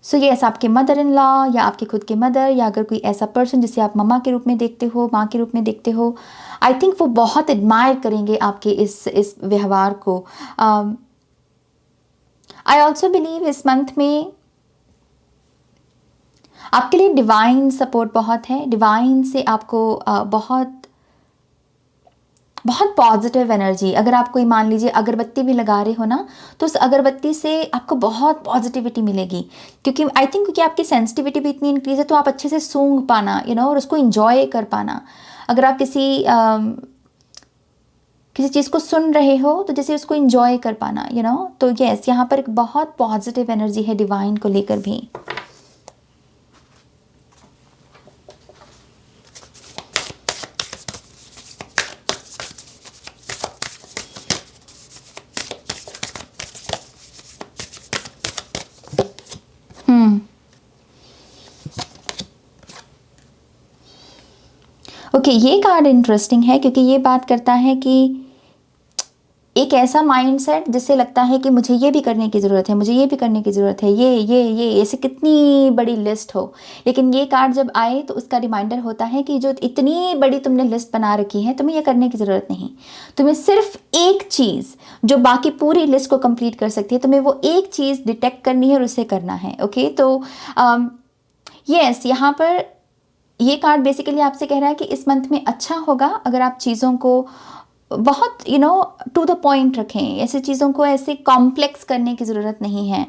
सो यस, आपके मदर इन लॉ या आपके खुद के मदर, या अगर कोई ऐसा पर्सन जिसे आप मम्मा के रूप में देखते हो, माँ के रूप में देखते हो, आई थिंक वो बहुत एडमायर करेंगे आपके इस व्यवहार को। आई ऑल्सो बिलीव इस मंथ में आपके लिए डिवाइन सपोर्ट बहुत है। डिवाइन से आपको बहुत पॉजिटिव एनर्जी, अगर आप कोई मान लीजिए अगरबत्ती भी लगा रहे हो ना, तो उस अगरबत्ती से आपको बहुत पॉजिटिविटी मिलेगी, क्योंकि आई थिंक क्योंकि आपकी सेंसिटिविटी भी इतनी इंक्रीज है, तो आप अच्छे से सूंघ पाना और उसको इंजॉय कर पाना। अगर आप किसी चीज़ को सुन रहे हो तो जैसे उसको इंजॉय कर पाना, तो यस, यहाँ पर एक बहुत पॉजिटिव एनर्जी है डिवाइन को लेकर भी। ओके, ये कार्ड इंटरेस्टिंग है, क्योंकि ये बात करता है कि एक ऐसा माइंडसेट जिससे लगता है कि मुझे ये भी करने की ज़रूरत है, मुझे ये भी करने की ज़रूरत है, ये ऐसे कितनी बड़ी लिस्ट हो, लेकिन ये कार्ड जब आए तो उसका रिमाइंडर होता है कि जो इतनी बड़ी तुमने लिस्ट बना रखी है, तुम्हें ये करने की ज़रूरत नहीं। तुम्हें सिर्फ एक चीज़ जो बाकी पूरी लिस्ट को कंप्लीट कर सकती है, तुम्हें वो एक चीज़ डिटेक्ट करनी है और उसे करना है। ओके, तो यस, यहाँ पर ये कार्ड बेसिकली आपसे कह रहा है कि इस मंथ में अच्छा होगा अगर आप चीज़ों को बहुत टू द पॉइंट रखें। ऐसे चीज़ों को ऐसे कॉम्प्लेक्स करने की ज़रूरत नहीं है।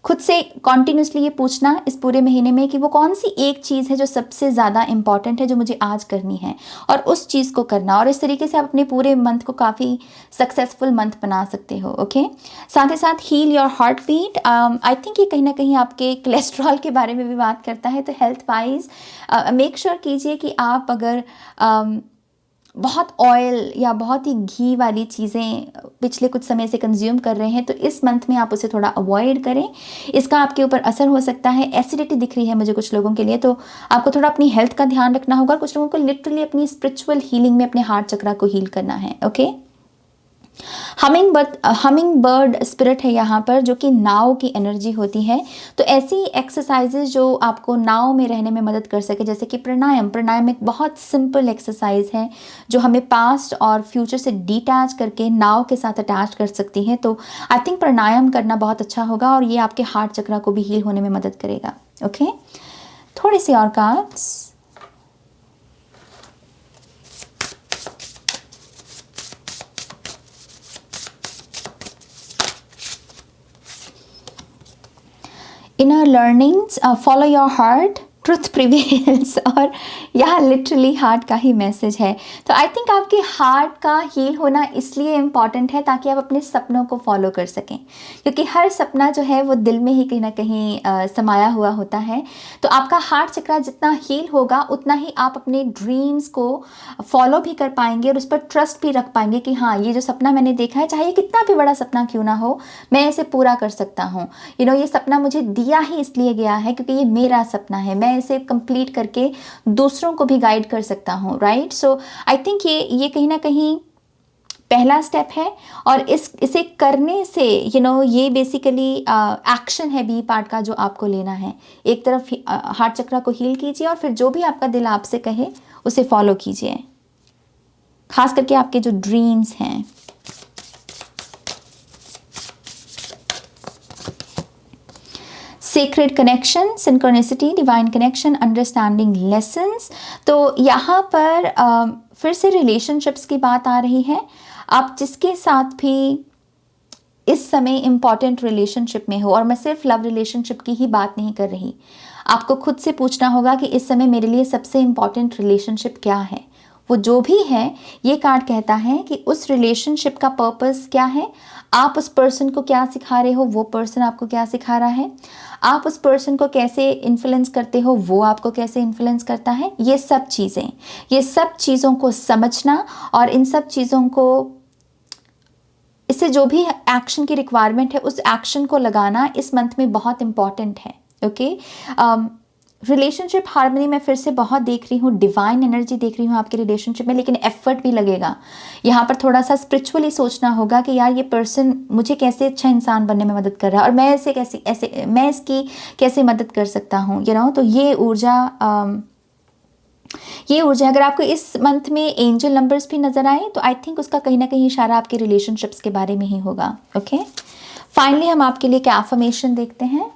खुद से कॉन्टिन्यूसली ये पूछना इस पूरे महीने में कि वो कौन सी एक चीज़ है जो सबसे ज़्यादा इंपॉर्टेंट है, जो मुझे आज करनी है, और उस चीज़ को करना। और इस तरीके से आप अपने पूरे मंथ को काफ़ी सक्सेसफुल मंथ बना सकते हो। ओके, साथ ही साथ heal your heart beat. I think ये कहीं ना कहीं आपके कोलेस्ट्रॉल के बारे में भी बात करता है। तो हेल्थ वाइज मेक श्योर कीजिए कि आप अगर बहुत ऑयल या बहुत ही घी वाली चीज़ें पिछले कुछ समय से कंज्यूम कर रहे हैं तो इस मंथ में आप उसे थोड़ा अवॉइड करें। इसका आपके ऊपर असर हो सकता है। एसिडिटी दिख रही है मुझे कुछ लोगों के लिए, तो आपको थोड़ा अपनी हेल्थ का ध्यान रखना होगा। कुछ लोगों को लिटरली अपनी स्पिरिचुअल हीलिंग में अपने हार्ट चक्रा को हील करना है। ओके, हमिंग बर्ड स्पिरिट है यहाँ पर, जो कि नाव की एनर्जी होती है। तो ऐसी एक्सरसाइजेज जो आपको नाव में रहने में मदद कर सके, जैसे कि प्राणायाम एक बहुत सिंपल एक्सरसाइज है जो हमें पास्ट और फ्यूचर से डिटैच करके नाव के साथ अटैच कर सकती है। तो आई थिंक प्राणायाम करना बहुत अच्छा होगा और ये आपके हार्ट चक्रा को भी हील होने में मदद करेगा। ओके, थोड़ी सी और cards. Inner learnings, follow your heart, truth prevails. और यहाँ लिटरली हार्ट का ही मैसेज है। तो आई थिंक आपके हार्ट का हील होना इसलिए इम्पॉर्टेंट है ताकि आप अपने सपनों को फॉलो कर सकें, क्योंकि हर सपना जो है वो दिल में ही कहीं ना कहीं समाया हुआ होता है। तो आपका हार्ट चक्रा जितना हील होगा उतना ही आप अपने ड्रीम्स को फॉलो भी कर पाएंगे और उस पर ट्रस्ट भी रख पाएंगे कि हाँ, ये जो सपना मैंने देखा है, चाहे ये कितना भी बड़ा सपना क्यों ना हो, मैं इसे पूरा कर सकता हूँ। ये सपना मुझे दिया ही इसलिए गया है क्योंकि ये मेरा सपना है, मैं इसे कंप्लीट करके दूसरों को भी गाइड कर सकता हूँ। राइट, सो आई थिंक ये कहीं ना कहीं पहला स्टेप है। और इसे करने से ये बेसिकली एक्शन है बी पार्ट का जो आपको लेना है। एक तरफ हार्ट चक्रा को हील कीजिए और फिर जो भी आपका दिल आपसे कहे उसे फॉलो कीजिए, खास करके आपके जो ड्रीम्स हैं। Sacred connection, synchronicity, divine connection, understanding lessons. तो यहाँ पर फिर से रिलेशनशिप्स की बात आ रही है। आप जिसके साथ भी इस समय इम्पॉर्टेंट रिलेशनशिप में हो, और मैं सिर्फ लव रिलेशनशिप की ही बात नहीं कर रही, आपको खुद से पूछना होगा कि इस समय मेरे लिए सबसे इम्पॉर्टेंट रिलेशनशिप क्या है। वो जो भी है, ये कार्ड कहता है कि उस रिलेशनशिप का पर्पस क्या है, आप उस पर्सन को क्या सिखा रहे हो, वो पर्सन आपको क्या सिखा रहा है, आप उस पर्सन को कैसे इन्फ्लुएंस करते हो, वो आपको कैसे इन्फ्लुएंस करता है। ये सब चीज़ों को समझना और इन सब चीज़ों को, इससे जो भी एक्शन की रिक्वायरमेंट है उस एक्शन को लगाना इस मंथ में बहुत इंपॉर्टेंट है। ओके, रिलेशनशिप हार्मनी में फिर से बहुत देख रही हूँ, डिवाइन एनर्जी देख रही हूँ आपके रिलेशनशिप में, लेकिन एफर्ट भी लगेगा। यहाँ पर थोड़ा सा स्पिरिचुअली सोचना होगा कि यार ये पर्सन मुझे कैसे अच्छा इंसान बनने में मदद कर रहा है और मैं मैं इसकी कैसे मदद कर सकता हूँ। तो ये ऊर्जा अगर आपको इस मंथ में एंजल नंबर्स भी नजर आए तो आई थिंक उसका कहीं ना कहीं इशारा आपके रिलेशनशिप्स के बारे में ही होगा। ओके, फाइनली हम आपके लिए क्या अफर्मेशन देखते हैं।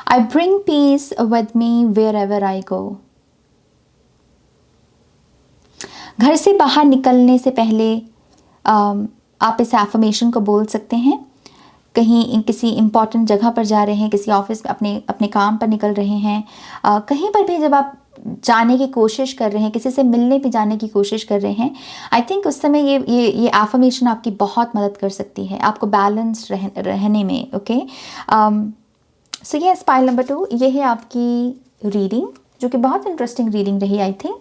I bring peace with me wherever I go. घर से बाहर निकलने से पहले आप इस एफर्मेशन को बोल सकते हैं। कहीं किसी इम्पॉर्टेंट जगह पर जा रहे हैं, किसी ऑफिस में अपने काम पर निकल रहे हैं, कहीं पर भी जब आप जाने की कोशिश कर रहे हैं, किसी से मिलने भी जाने की कोशिश कर रहे हैं, आई थिंक उस समय ये एफर्मेशन आपकी बहुत मदद कर सकती है आपको बैलेंस रहने में। Okay, so yes, pile number 2 ये है आपकी रीडिंग, जो कि बहुत इंटरेस्टिंग रीडिंग रही I think.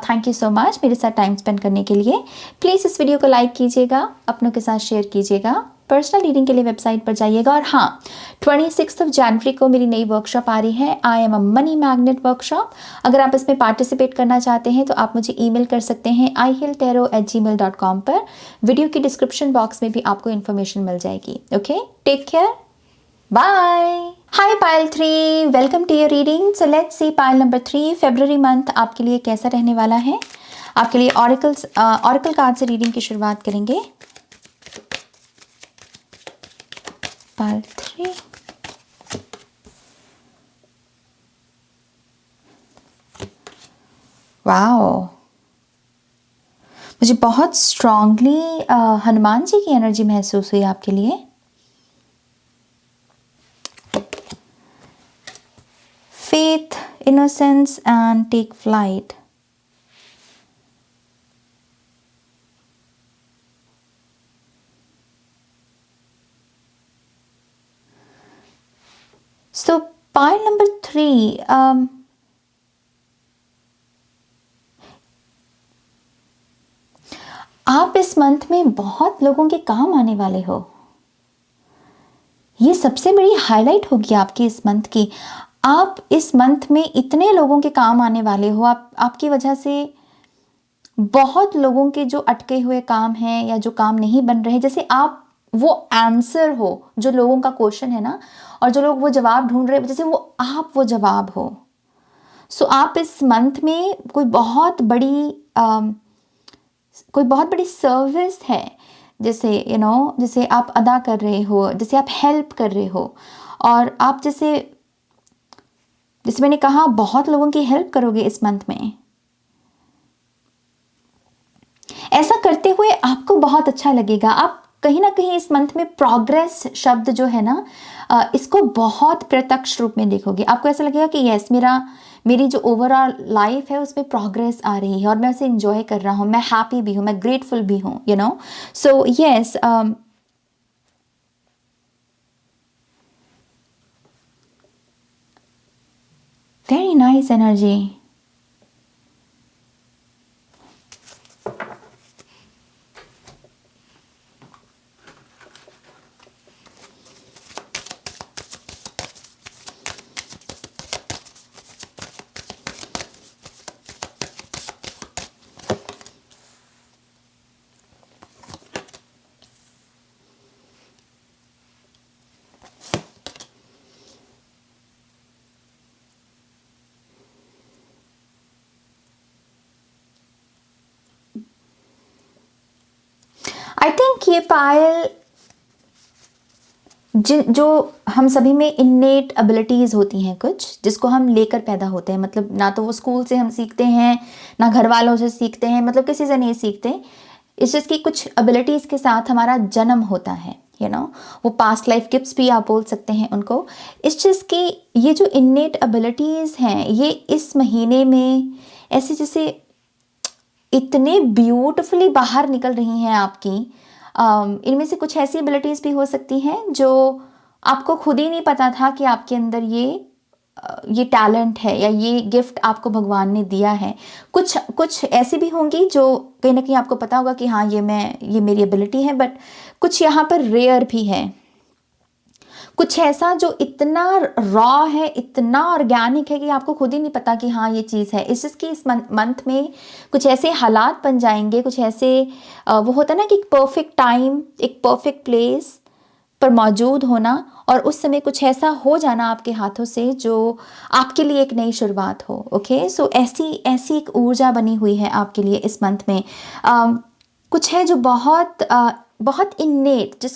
Thank you so much मेरे साथ टाइम स्पेंड करने के लिए। प्लीज़ इस वीडियो को लाइक कीजिएगा, अपनों के साथ शेयर कीजिएगा, पर्सनल रीडिंग के लिए वेबसाइट पर जाइएगा। और हाँ, 26 जनवरी को मेरी नई वर्कशॉप आ रही है, I am a money magnet workshop. अगर आप इसमें पार्टिसिपेट करना चाहते हैं तो आप मुझे ईमेल कर सकते हैं ihealtarot@gmail.com पर। वीडियो की डिस्क्रिप्शन बॉक्स में भी आपको इन्फॉर्मेशन मिल जाएगी। Okay, take care, bye. Hi pile 3, welcome to your reading. So let's see pile number 3 फरवरी मंथ आपके लिए कैसा रहने वाला है। आपके लिए ऑरिकल कार्ड से रीडिंग की शुरुआत करेंगे। पाइल 3, वाओ, मुझे बहुत स्ट्रांगली हनुमान जी की एनर्जी महसूस हुई आपके लिए। Faith, innocence and take flight. So pile number 3, आप इस मंथ में बहुत लोगों के काम आने वाले हो। ये सबसे बड़ी हाईलाइट होगी आपकी इस मंथ की। आप इस मंथ में इतने लोगों के काम आने वाले हो, आपकी वजह से बहुत लोगों के जो अटके हुए काम हैं या जो काम नहीं बन रहे, जैसे आप वो आंसर हो जो लोगों का क्वेश्चन है ना, और जो लोग वो जवाब ढूंढ रहे हैं, जैसे वो आप वो जवाब हो। सो आप इस मंथ में कोई बहुत बड़ी सर्विस है, जैसे जैसे आप अदा कर रहे हो, जैसे आप हेल्प कर रहे हो, और आप जैसे मैंने कहा बहुत लोगों की हेल्प करोगे इस मंथ में। ऐसा करते हुए आपको बहुत अच्छा लगेगा। आप कहीं ना कहीं इस मंथ में प्रोग्रेस शब्द जो है ना, इसको बहुत प्रत्यक्ष रूप में देखोगे। आपको ऐसा लगेगा कि यस, मेरी जो ओवरऑल लाइफ है उसमें प्रोग्रेस आ रही है और मैं उसे इंजॉय कर रहा हूँ, मैं हैप्पी भी हूँ, मैं ग्रेटफुल भी हूँ, so yes, very nice energy. आई थिंक ये पायल जो हम सभी में इन्नेट एबिलिटीज़ होती हैं, कुछ जिसको हम लेकर पैदा होते हैं, मतलब ना तो वो स्कूल से हम सीखते हैं, ना घर वालों से सीखते हैं, मतलब किसी से नहीं सीखते। इस चीज़ की कुछ एबिलिटीज़ के साथ हमारा जन्म होता है, वो पास्ट लाइफ गिफ्ट्स भी आप बोल सकते हैं उनको। इस चीज़ की ये जो इन्नेट एबिलिटीज़ हैं, ये इस महीने में ऐसे जैसे इतने ब्यूटिफुली बाहर निकल रही हैं आपकी। इनमें से कुछ ऐसी एबिलिटीज़ भी हो सकती हैं जो आपको खुद ही नहीं पता था कि आपके अंदर ये टैलेंट है या ये गिफ्ट आपको भगवान ने दिया है। कुछ ऐसी भी होंगी जो कहीं ना कहीं आपको पता होगा कि हाँ, ये मेरी एबिलिटी है, बट कुछ यहाँ पर रेयर भी है। कुछ ऐसा जो इतना रॉ है, इतना ऑर्गेनिक है कि आपको खुद ही नहीं पता कि हाँ, ये चीज़ है। इस चीज़ की इस मंथ में कुछ ऐसे हालात बन जाएंगे, कुछ ऐसे वो होता है ना कि एक परफेक्ट टाइम, एक परफेक्ट प्लेस पर मौजूद होना, और उस समय कुछ ऐसा हो जाना आपके हाथों से जो आपके लिए एक नई शुरुआत हो। ओके, सो ऐसी एक ऊर्जा बनी हुई है आपके लिए इस मंथ में। कुछ है जो बहुत इन्नेट,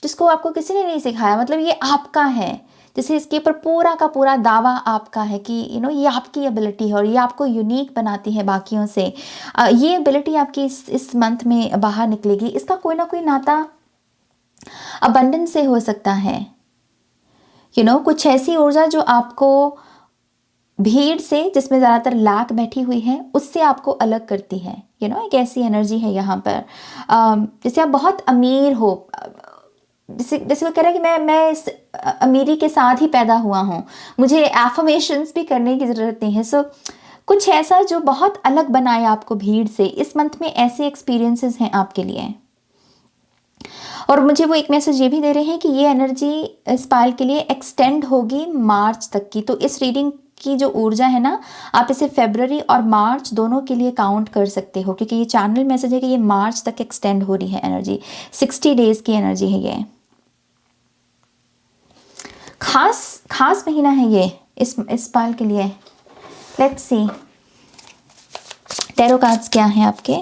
जिसको आपको किसी ने नहीं सिखाया, मतलब ये आपका है। जैसे इसके ऊपर पूरा का पूरा दावा आपका है कि ये आपकी एबिलिटी है और ये आपको यूनिक बनाती है बाकियों से। ये एबिलिटी आपकी इस मंथ में बाहर निकलेगी। इसका कोई ना कोई नाता अबंडेंस से हो सकता है। कुछ ऐसी ऊर्जा जो आपको भीड़ से, जिसमें ज़्यादातर लाख बैठी हुई है, उससे आपको अलग करती है। एक ऐसी एनर्जी है यहाँ पर। जैसे आप बहुत अमीर हो, जैसे वो कह रहा है कि मैं इस अमीरी के साथ ही पैदा हुआ हूँ, मुझे एफर्मेशंस भी करने की ज़रूरत नहीं है। सो कुछ ऐसा जो बहुत अलग बनाए आपको भीड़ से, इस मंथ में ऐसे एक्सपीरियंसेस हैं आपके लिए। और मुझे वो एक मैसेज ये भी दे रहे हैं कि ये एनर्जी इस पायल के लिए एक्सटेंड होगी मार्च तक की। तो इस रीडिंग की जो ऊर्जा है ना, आप इसे फरवरी और मार्च दोनों के लिए काउंट कर सकते हो, क्योंकि ये चैनल मैसेज है कि ये मार्च तक एक्सटेंड हो रही है एनर्जी। 60 डेज की एनर्जी है ये। खास महीना है ये इस पायल के लिए। लेट्स सी टैरो कार्ड्स क्या हैं आपके।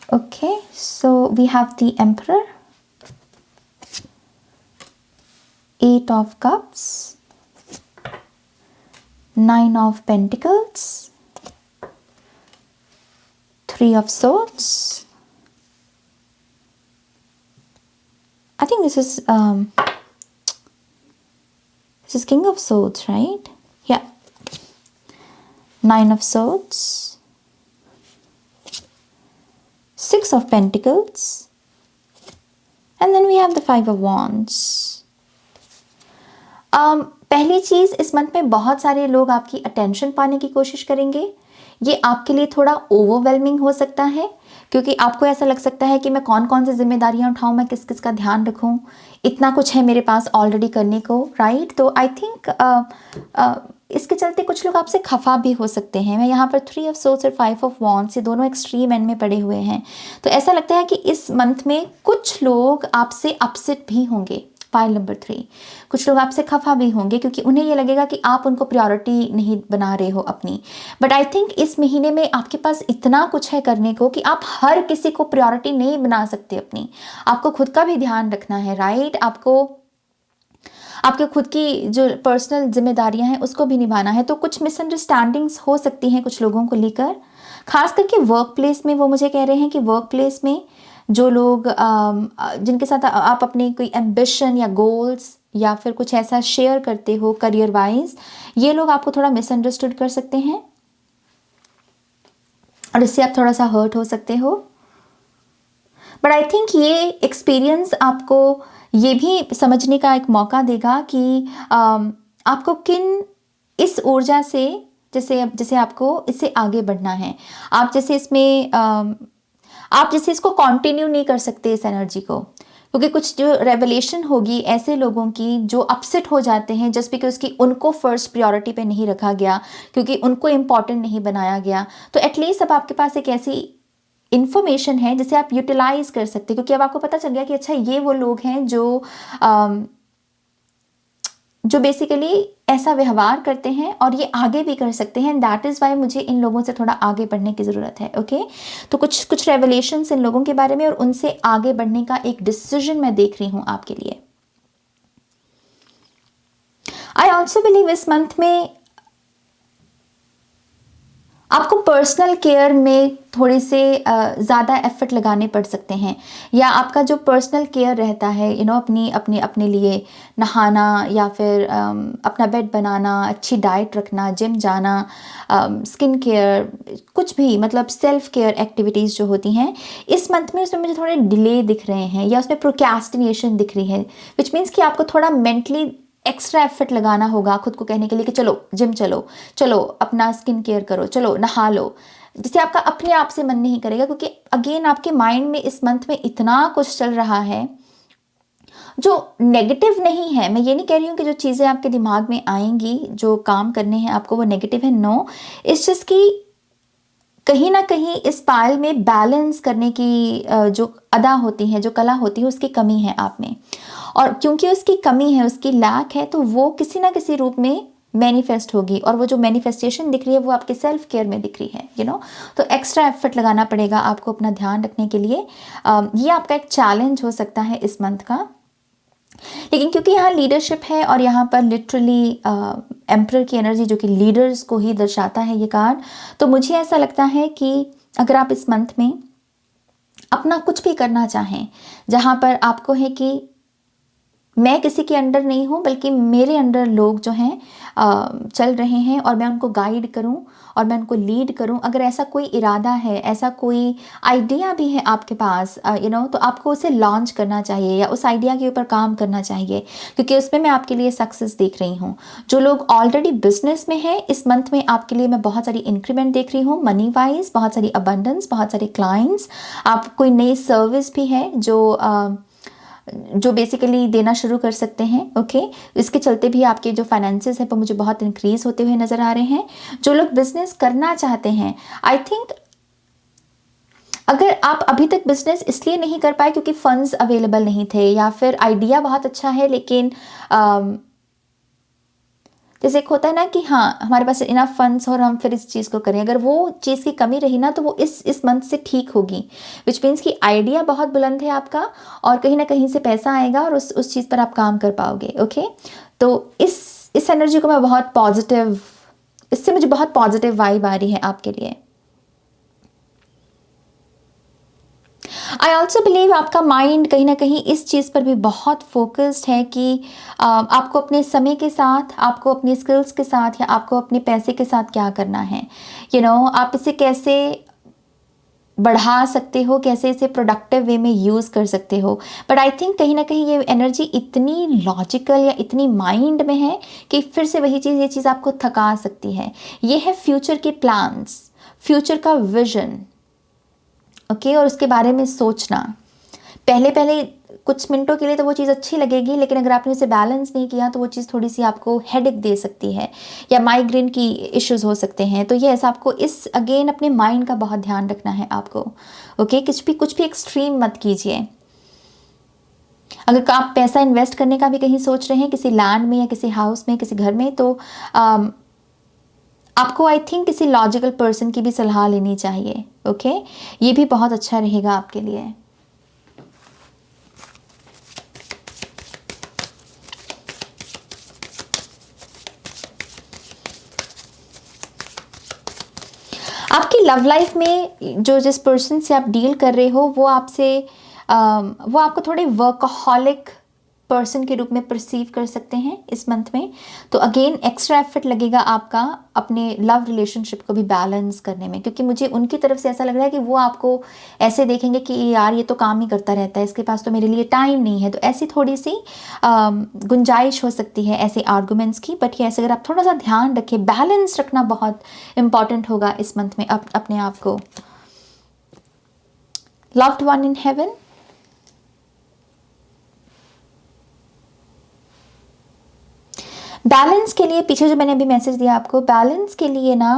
Okay, so we have the Emperor, 8 of Cups, 9 of Pentacles, 3 of Swords. I think this is King of Swords, right? Yeah. 9 of Swords, 6 of Pentacles, and then we have the 5 of Wands. पहली चीज़, इस month में बहुत सारे लोग आपकी attention पाने की कोशिश करेंगे। ये आपके लिए थोड़ा ओवरवेलमिंग हो सकता है, क्योंकि आपको ऐसा लग सकता है कि मैं कौन कौन सी जिम्मेदारियां उठाऊं, मैं किस किस का ध्यान रखूं, इतना कुछ है मेरे पास ऑलरेडी करने को, राइट। तो आई थिंक इसके चलते कुछ लोग आपसे खफा भी हो सकते हैं। मैं यहाँ पर 3 ऑफ सोर्ड्स और 5 ऑफ वॉन्ड्स, ये दोनों एक्सट्रीम एंड में पड़े हुए हैं। तो ऐसा लगता है कि इस मंथ में कुछ लोग आपसे अपसेट भी होंगे। फाइल नंबर 3, कुछ लोग आपसे खफा भी होंगे क्योंकि उन्हें ये लगेगा कि आप उनको प्रायोरिटी नहीं बना रहे हो अपनी। बट आई थिंक इस महीने में आपके पास इतना कुछ है करने को कि आप हर किसी को प्रायोरिटी नहीं बना सकते अपनी। आपको खुद का भी ध्यान रखना है, राइट। आपको आपके खुद की जो पर्सनल जिम्मेदारियां हैं उसको भी निभाना है। तो कुछ मिसअंडरस्टैंडिंग्स हो सकती हैं कुछ लोगों को लेकर, खास करके वर्क प्लेस में। वो मुझे कह रहे हैं कि वर्क प्लेस में जो लोग जिनके साथ आप अपने कोई एम्बिशन या गोल्स या फिर कुछ ऐसा शेयर करते हो करियर वाइज, ये लोग आपको थोड़ा मिसअंडरस्टूड कर सकते हैं और इससे आप थोड़ा सा हर्ट हो सकते हो। बट आई थिंक ये एक्सपीरियंस आपको ये भी समझने का एक मौका देगा कि आपको किन इस ऊर्जा से जैसे आपको इससे आगे बढ़ना है। आप जैसे इसमें आप जैसे इसको कंटिन्यू नहीं कर सकते इस एनर्जी को, क्योंकि कुछ जो रेवलेशन होगी ऐसे लोगों की जो अपसेट हो जाते हैं जस्ट बिकॉज उसकी उनको फर्स्ट प्रायोरिटी पे नहीं रखा गया, क्योंकि उनको इम्पॉर्टेंट नहीं बनाया गया। तो एटलीस्ट अब आपके पास एक ऐसी इन्फॉर्मेशन है जिसे आप यूटिलाइज कर सकते हैं, क्योंकि अब आपको पता चल गया कि अच्छा ये वो लोग हैं जो बेसिकली ऐसा व्यवहार करते हैं और ये आगे भी कर सकते हैं। दैट इज़ वाई मुझे इन लोगों से थोड़ा आगे बढ़ने की ज़रूरत है। ओके, तो कुछ रेवलेशंस इन लोगों के बारे में और उनसे आगे बढ़ने का एक डिसीजन मैं देख रही हूँ आपके लिए। आई ऑल्सो बिलीव इस मंथ में आपको पर्सनल केयर में थोड़े से ज़्यादा एफर्ट लगाने पड़ सकते हैं, या आपका जो पर्सनल केयर रहता है अपने लिए नहाना या फिर अपना बेड बनाना, अच्छी डाइट रखना, जिम जाना, स्किन केयर, कुछ भी मतलब सेल्फ केयर एक्टिविटीज़ जो होती हैं इस मंथ में उसमें मुझे थोड़े डिले दिख रहे हैं या उसमें प्रोक्रेस्टिनेशन दिख रही है, विच मीन्स कि आपको थोड़ा मेंटली एक्स्ट्रा एफर्ट लगाना होगा खुद को कहने के लिए कि चलो जिम चलो अपना स्किन केयर करो, चलो नहा लो, जिससे आपका अपने आप से मन नहीं करेगा, क्योंकि अगेन आपके माइंड में इस मंथ में इतना कुछ चल रहा है जो नेगेटिव नहीं है। मैं ये नहीं कह रही हूँ कि जो चीज़ें आपके दिमाग में आएंगी, जो काम करने हैं आपको, वो नेगेटिव है। नो, इट्स जस्ट कि कहीं ना कहीं इस पायल में बैलेंस करने की जो अदा होती है, जो कला होती है, उसकी कमी है आप में। और क्योंकि उसकी कमी है, उसकी लैक है, तो वो किसी ना किसी रूप में मैनिफेस्ट होगी, और वो जो मैनिफेस्टेशन दिख रही है वो आपके सेल्फ केयर में दिख रही है, तो एक्स्ट्रा एफर्ट लगाना पड़ेगा आपको अपना ध्यान रखने के लिए। ये आपका एक चैलेंज हो सकता है इस मंथ का। लेकिन क्योंकि यहाँ लीडरशिप है और यहाँ पर लिटरली एम्परर की एनर्जी जो कि लीडर्स को ही दर्शाता है ये कार्ड, तो मुझे ऐसा लगता है कि अगर आप इस मंथ में अपना कुछ भी करना चाहें, जहाँ पर आपको है कि मैं किसी के अंडर नहीं हूँ बल्कि मेरे अंडर लोग जो हैं चल रहे हैं और मैं उनको गाइड करूँ और मैं उनको लीड करूँ, अगर ऐसा कोई इरादा है, ऐसा कोई आइडिया भी है आपके पास तो आपको उसे लॉन्च करना चाहिए या उस आइडिया के ऊपर काम करना चाहिए, क्योंकि उसमें मैं आपके लिए सक्सेस देख रही हूँ। जो लोग ऑलरेडी बिजनेस में हैं, इस मंथ में आपके लिए मैं बहुत सारी इंक्रीमेंट देख रही हूँ, मनी वाइज बहुत सारी अबंडेंस, बहुत सारे क्लाइंट्स, आप कोई नई सर्विस भी है जो बेसिकली देना शुरू कर सकते हैं। ओके, इसके चलते भी आपके जो फाइनेंसेस है वो मुझे बहुत इंक्रीज होते हुए नज़र आ रहे हैं। जो लोग बिजनेस करना चाहते हैं, आई थिंक अगर आप अभी तक बिजनेस इसलिए नहीं कर पाए क्योंकि फंड्स अवेलेबल नहीं थे, या फिर आइडिया बहुत अच्छा है लेकिन जैसे एक होता है ना कि हाँ हमारे पास इनफ फंड्स और हम फिर इस चीज़ को करें, अगर वो चीज़ की कमी रही ना तो वो इस मंथ से ठीक होगी, विच मीन्स कि आइडिया बहुत बुलंद है आपका और कहीं ना कहीं से पैसा आएगा और उस चीज़ पर आप काम कर पाओगे। ओके, तो इस एनर्जी को मैं बहुत पॉजिटिव, इससे मुझे बहुत पॉजिटिव वाइब आ रही है आपके लिए। आई ऑल्सो बिलीव आपका माइंड कहीं ना कहीं इस चीज़ पर भी बहुत फोकस्ड है कि आपको अपने समय के साथ, आपको अपने स्किल्स के साथ या आपको अपने पैसे के साथ क्या करना है, आप इसे कैसे बढ़ा सकते हो, कैसे इसे प्रोडक्टिव वे में यूज़ कर सकते हो। बट आई थिंक कहीं ना कहीं ये एनर्जी इतनी लॉजिकल या इतनी माइंड में है कि फिर से वही चीज़, ये चीज़ आपको थका सकती है। ये है फ्यूचर के प्लान्स, फ्यूचर का विजन। ओके, और उसके बारे में सोचना। पहले पहले कुछ मिनटों के लिए तो वो चीज़ अच्छी लगेगी, लेकिन अगर आपने उसे बैलेंस नहीं किया तो वो चीज़ थोड़ी सी आपको हेडेक दे सकती है या माइग्रेन की इश्यूज हो सकते हैं। तो ये ऐसा आपको अगेन अपने माइंड का बहुत ध्यान रखना है आपको। ओके, कुछ भी एक्सट्रीम मत कीजिए। अगर आप पैसा इन्वेस्ट करने का भी कहीं सोच रहे हैं किसी लैंड में या किसी हाउस में, किसी घर में, तो आपको आई थिंक किसी लॉजिकल पर्सन की भी सलाह लेनी चाहिए। ओके, ये भी बहुत अच्छा रहेगा आपके लिए। आपकी लव लाइफ में जिस पर्सन से आप डील कर रहे हो वो वो आपको थोड़े वर्कहॉलिक पर्सन के रूप में परसीव कर सकते हैं इस मंथ में। तो अगेन एक्स्ट्रा एफर्ट लगेगा आपका अपने लव रिलेशनशिप को भी बैलेंस करने में, क्योंकि मुझे उनकी तरफ से ऐसा लग रहा है कि वो आपको ऐसे देखेंगे कि यार ये तो काम ही करता रहता है, इसके पास तो मेरे लिए टाइम नहीं है। तो ऐसी थोड़ी सी गुंजाइश हो सकती है ऐसे आर्गूमेंट्स की। बट ये ऐसे अगर आप थोड़ा सा ध्यान रखें, बैलेंस रखना बहुत इंपॉर्टेंट होगा इस मंथ में अपने आप को। Loved one in heaven, balance के लिए पीछे जो मैंने अभी मैसेज दिया आपको, बैलेंस के लिए ना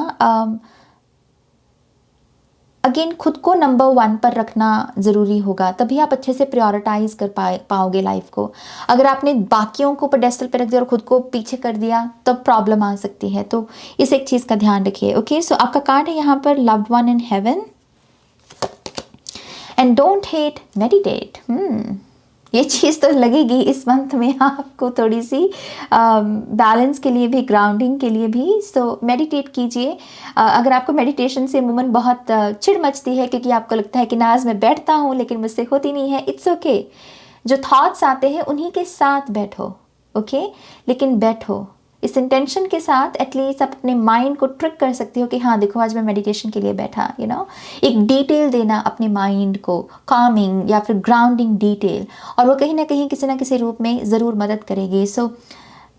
अगेन खुद को नंबर 1 पर रखना ज़रूरी होगा, तभी आप अच्छे से प्रायोरिटाइज कर पाओगे लाइफ को। अगर आपने बाकियों को पेडेस्टल पे रख दिया और खुद को पीछे कर दिया तब प्रॉब्लम आ सकती है। तो इस एक चीज़ का ध्यान रखिए। ओके, सो आपका कार्ड है यहाँ पर loved one in heaven and don't hate, meditate. ये चीज़ तो लगेगी इस मंथ में आपको थोड़ी सी बैलेंस के लिए भी, ग्राउंडिंग के लिए भी। सो मेडिटेट कीजिए। अगर आपको मेडिटेशन से अमूमन बहुत चिढ़ मचती है क्योंकि आपको लगता है कि नाज मैं बैठता हूँ लेकिन मुझसे होती नहीं है, इट्स ओके। जो थॉट्स आते हैं उन्हीं के साथ बैठो। ओके, लेकिन बैठो इस इंटेंशन के साथ, एटलीस्ट आप अपने माइंड को ट्रिक कर सकते हो कि हाँ देखो आज मैं मेडिटेशन के लिए बैठा। एक डिटेल देना अपने माइंड को, कामिंग या फिर ग्राउंडिंग डिटेल, और वो कहीं ना कहीं किसी ना किसी रूप में ज़रूर मदद करेगी। सो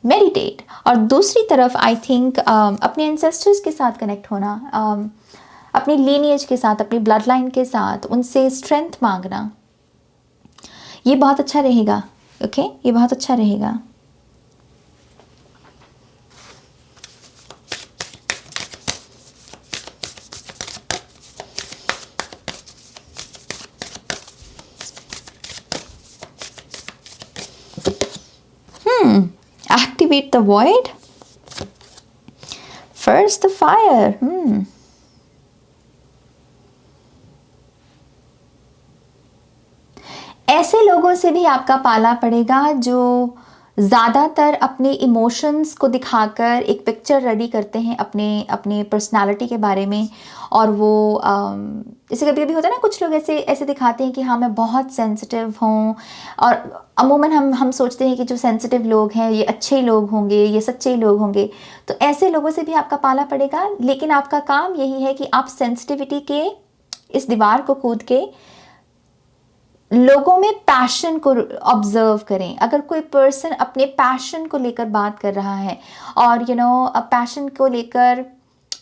मेडिटेट। और दूसरी तरफ आई थिंक अपने एंसेस्टर्स के साथ कनेक्ट होना, अपनी लीनिएज के साथ, अपनी ब्लड लाइन के साथ, उनसे स्ट्रेंथ मांगना, ये बहुत अच्छा रहेगा। ओके, ये बहुत अच्छा रहेगा। Activate the void. First the fire. ऐसे लोगों से भी आपका पाला पड़ेगा जो ज़्यादातर अपने इमोशंस को दिखाकर एक पिक्चर रेडी करते हैं अपने पर्सनालिटी के बारे में। और वो जैसे कभी कभी होता है ना, कुछ लोग ऐसे दिखाते हैं कि हाँ मैं बहुत सेंसिटिव हूँ, और अमूमन हम सोचते हैं कि जो सेंसिटिव लोग हैं ये अच्छे लोग होंगे, ये सच्चे लोग होंगे। तो ऐसे लोगों से भी आपका पाला पड़ेगा, लेकिन आपका काम यही है कि आप सेंसिटिविटी के इस दीवार को कूद के लोगों में पैशन को ऑब्जर्व करें। अगर कोई पर्सन अपने पैशन को लेकर बात कर रहा है और पैशन को लेकर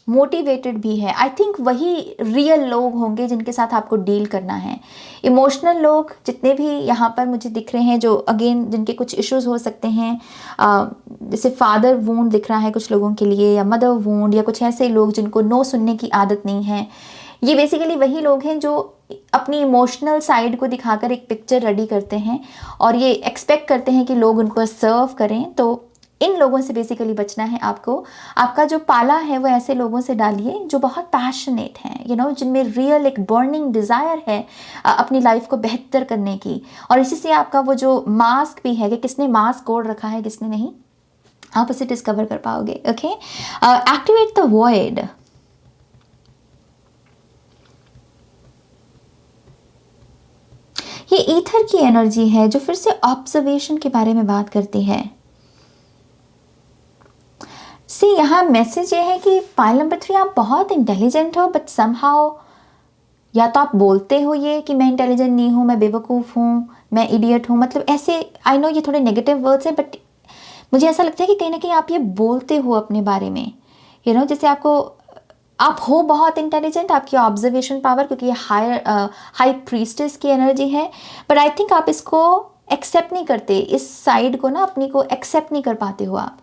मोटिवेटेड भी है, आई थिंक वही रियल लोग होंगे जिनके साथ आपको डील करना है। इमोशनल लोग जितने भी यहाँ पर मुझे दिख रहे हैं, जो अगेन जिनके कुछ इश्यूज हो सकते हैं, जैसे फादर वूंड दिख रहा है कुछ लोगों के लिए, या मदर वूंड, या कुछ ऐसे लोग जिनको नो सुनने की आदत नहीं है, ये बेसिकली वही लोग हैं जो अपनी इमोशनल साइड को दिखाकर एक पिक्चर रेडी करते हैं और ये एक्सपेक्ट करते हैं कि लोग उनको सर्व करें। तो इन लोगों से बेसिकली बचना है आपको। आपका जो पाला है वो ऐसे लोगों से डालिए जो बहुत पैशनेट हैं, जिनमें रियल एक बर्निंग डिज़ायर है अपनी लाइफ को बेहतर करने की। और इसी से आपका वो जो मास्क भी है कि किसने मास्क ओढ़ रखा है किसने नहीं, आप उसे डिस्कवर कर पाओगे। Okay, activate the void. ये ईथर की एनर्जी है जो फिर से ऑब्जर्वेशन के बारे में बात करती है। यहाँ मैसेज ये है कि पाइल नंबर 3 आप बहुत इंटेलिजेंट हो, बट समहाउ या तो आप बोलते हो ये कि मैं इंटेलिजेंट नहीं हूँ, मैं बेवकूफ़ हूँ, मैं इडियट हूँ, मतलब ऐसे, आई नो ये थोड़े नेगेटिव वर्ड्स हैं, बट मुझे ऐसा लगता है कि कहीं ना कहीं आप ये बोलते हो अपने बारे में, जैसे आप हो बहुत इंटेलिजेंट, आपकी ऑब्जर्वेशन पावर, क्योंकि ये हाई प्रीस्टेस की एनर्जी है, बट आई थिंक आप इसको एक्सेप्ट नहीं करते, इस साइड को ना अपनी को एक्सेप्ट नहीं कर पाते हो आप।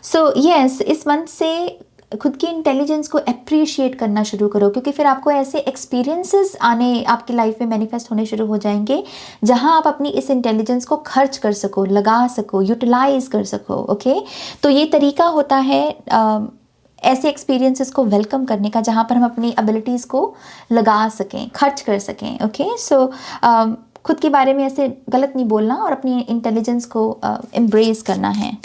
सो यस, इस मंथ से खुद की इंटेलिजेंस को अप्रिशिएट करना शुरू करो, क्योंकि फिर आपको ऐसे एक्सपीरियंसेस आने आपकी लाइफ में मैनिफेस्ट होने शुरू हो जाएंगे जहां आप अपनी इस इंटेलिजेंस को खर्च कर सको, लगा सको, यूटिलाइज कर सको। ओके, तो ये तरीका होता है ऐसे एक्सपीरियंसेस को वेलकम करने का जहां पर हम अपनी एबिलिटीज़ को लगा सकें, खर्च कर सकें। ओके, सो खुद के बारे में ऐसे गलत नहीं बोलना और अपनी इंटेलिजेंस को एम्ब्रेस करना है।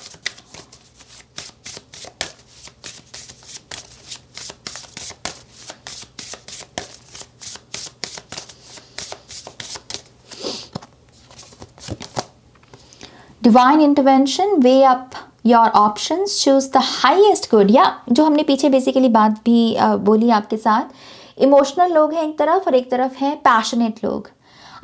Divine intervention, way up your options, choose the highest good. या जो हमने पीछे बेसिकली बात भी बोली आपके साथ, इमोशनल लोग हैं एक तरफ और एक तरफ है पैशनेट लोग।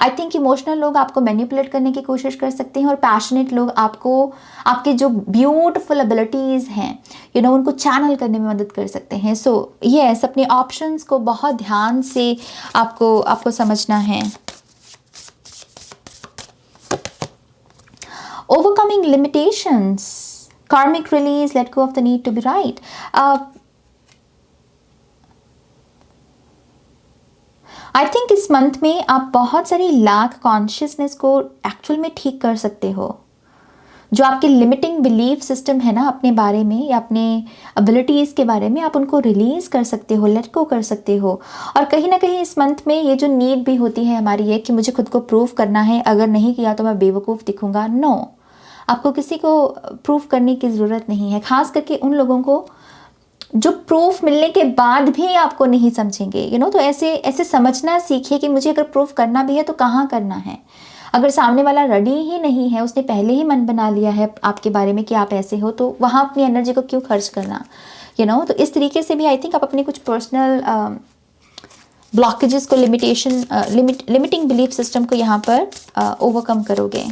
आई थिंक इमोशनल लोग आपको मैनिपुलेट करने की कोशिश कर सकते हैं और पैशनेट लोग आपको आपके जो ब्यूटीफुल एबिलिटीज़ हैं उनको चैनल करने में मदद कर सकते हैं। सो यस, अपने ऑप्शंस को बहुत ध्यान से आपको समझना है। Overcoming limitations, karmic release, let go of the need to be right. I think इस मंथ में आप बहुत सारी लैक कॉन्शियसनेस को एक्चुअल में ठीक कर सकते हो। जो आपके लिमिटिंग बिलीफ सिस्टम है ना अपने बारे में या अपने एबिलिटीज़ के बारे में, आप उनको रिलीज़ कर सकते हो, लेट गो कर सकते हो। और कहीं ना कहीं इस मंथ में ये जो नीड भी होती है हमारी ये कि मुझे खुद को प्रूव करना है, अगर नहीं किया तो मैं बेवकूफ़ दिखूंगा। नो, आपको किसी को प्रूव करने की ज़रूरत नहीं है, खास करके उन लोगों को जो प्रूफ मिलने के बाद भी आपको नहीं समझेंगे। तो ऐसे समझना सीखिए कि मुझे अगर प्रूफ करना भी है तो कहाँ करना है। अगर सामने वाला रेडी ही नहीं है, उसने पहले ही मन बना लिया है आपके बारे में कि आप ऐसे हो, तो वहाँ अपनी एनर्जी को क्यों खर्च करना। तो इस तरीके से भी आई थिंक आप अपने कुछ पर्सनल ब्लॉकेजेस को, लिमिटिंग बिलीफ सिस्टम को यहाँ पर ओवरकम करोगे।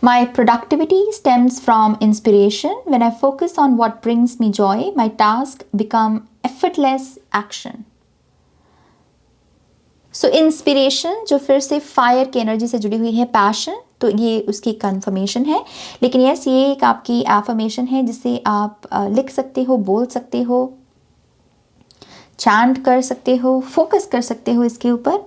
My productivity stems from inspiration. When I focus on what brings me joy, my tasks become effortless action. So inspiration जो फिर से फायर की एनर्जी से जुड़ी हुई है, पैशन, तो ये उसकी कंफर्मेशन है। लेकिन यस, ये एक आपकी एफर्मेशन है जिसे आप लिख सकते हो, बोल सकते हो, चैंट कर सकते हो, फोकस कर सकते हो इसके ऊपर।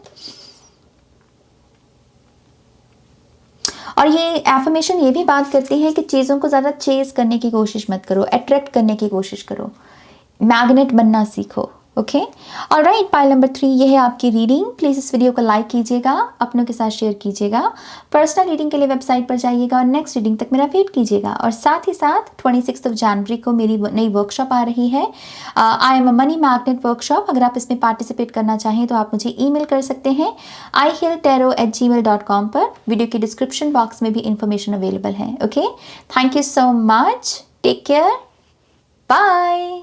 और ये एफर्मेशन ये भी बात करती है कि चीज़ों को ज़्यादा चेज करने की कोशिश मत करो, अट्रैक्ट करने की कोशिश करो, मैग्नेट बनना सीखो। ओके, ऑलराइट, पाइल नंबर 3 ये है आपकी रीडिंग। प्लीज़ इस वीडियो को लाइक कीजिएगा, अपनों के साथ शेयर कीजिएगा। पर्सनल रीडिंग के लिए वेबसाइट पर जाइएगा और नेक्स्ट रीडिंग तक मेरा वेट कीजिएगा। और साथ ही साथ 26 जनवरी को मेरी नई वर्कशॉप आ रही है, I am a money magnet workshop. अगर आप इसमें पार्टिसिपेट करना चाहें तो आप मुझे ईमेल कर सकते हैं ihealtarot@gmail.com पर। वीडियो के डिस्क्रिप्शन बॉक्स में भी इंफॉर्मेशन अवेलेबल है। Okay, thank you so much, take care, bye.